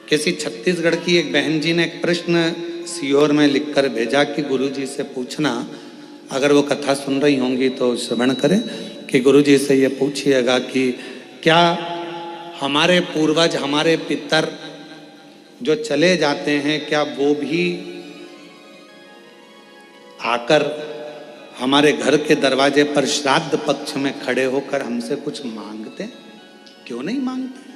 किसी छत्तीसगढ़ की एक बहन जी ने एक प्रश्न सीहोर में लिखकर भेजा कि गुरुजी से पूछना, अगर वो कथा सुन रही होंगी तो श्रवण करें, कि गुरुजी से ये पूछिएगा कि क्या हमारे पूर्वज, हमारे पितर जो चले जाते हैं, क्या वो भी आकर हमारे घर के दरवाजे पर श्राद्ध पक्ष में खड़े होकर हमसे कुछ मांगते? क्यों नहीं मांगते?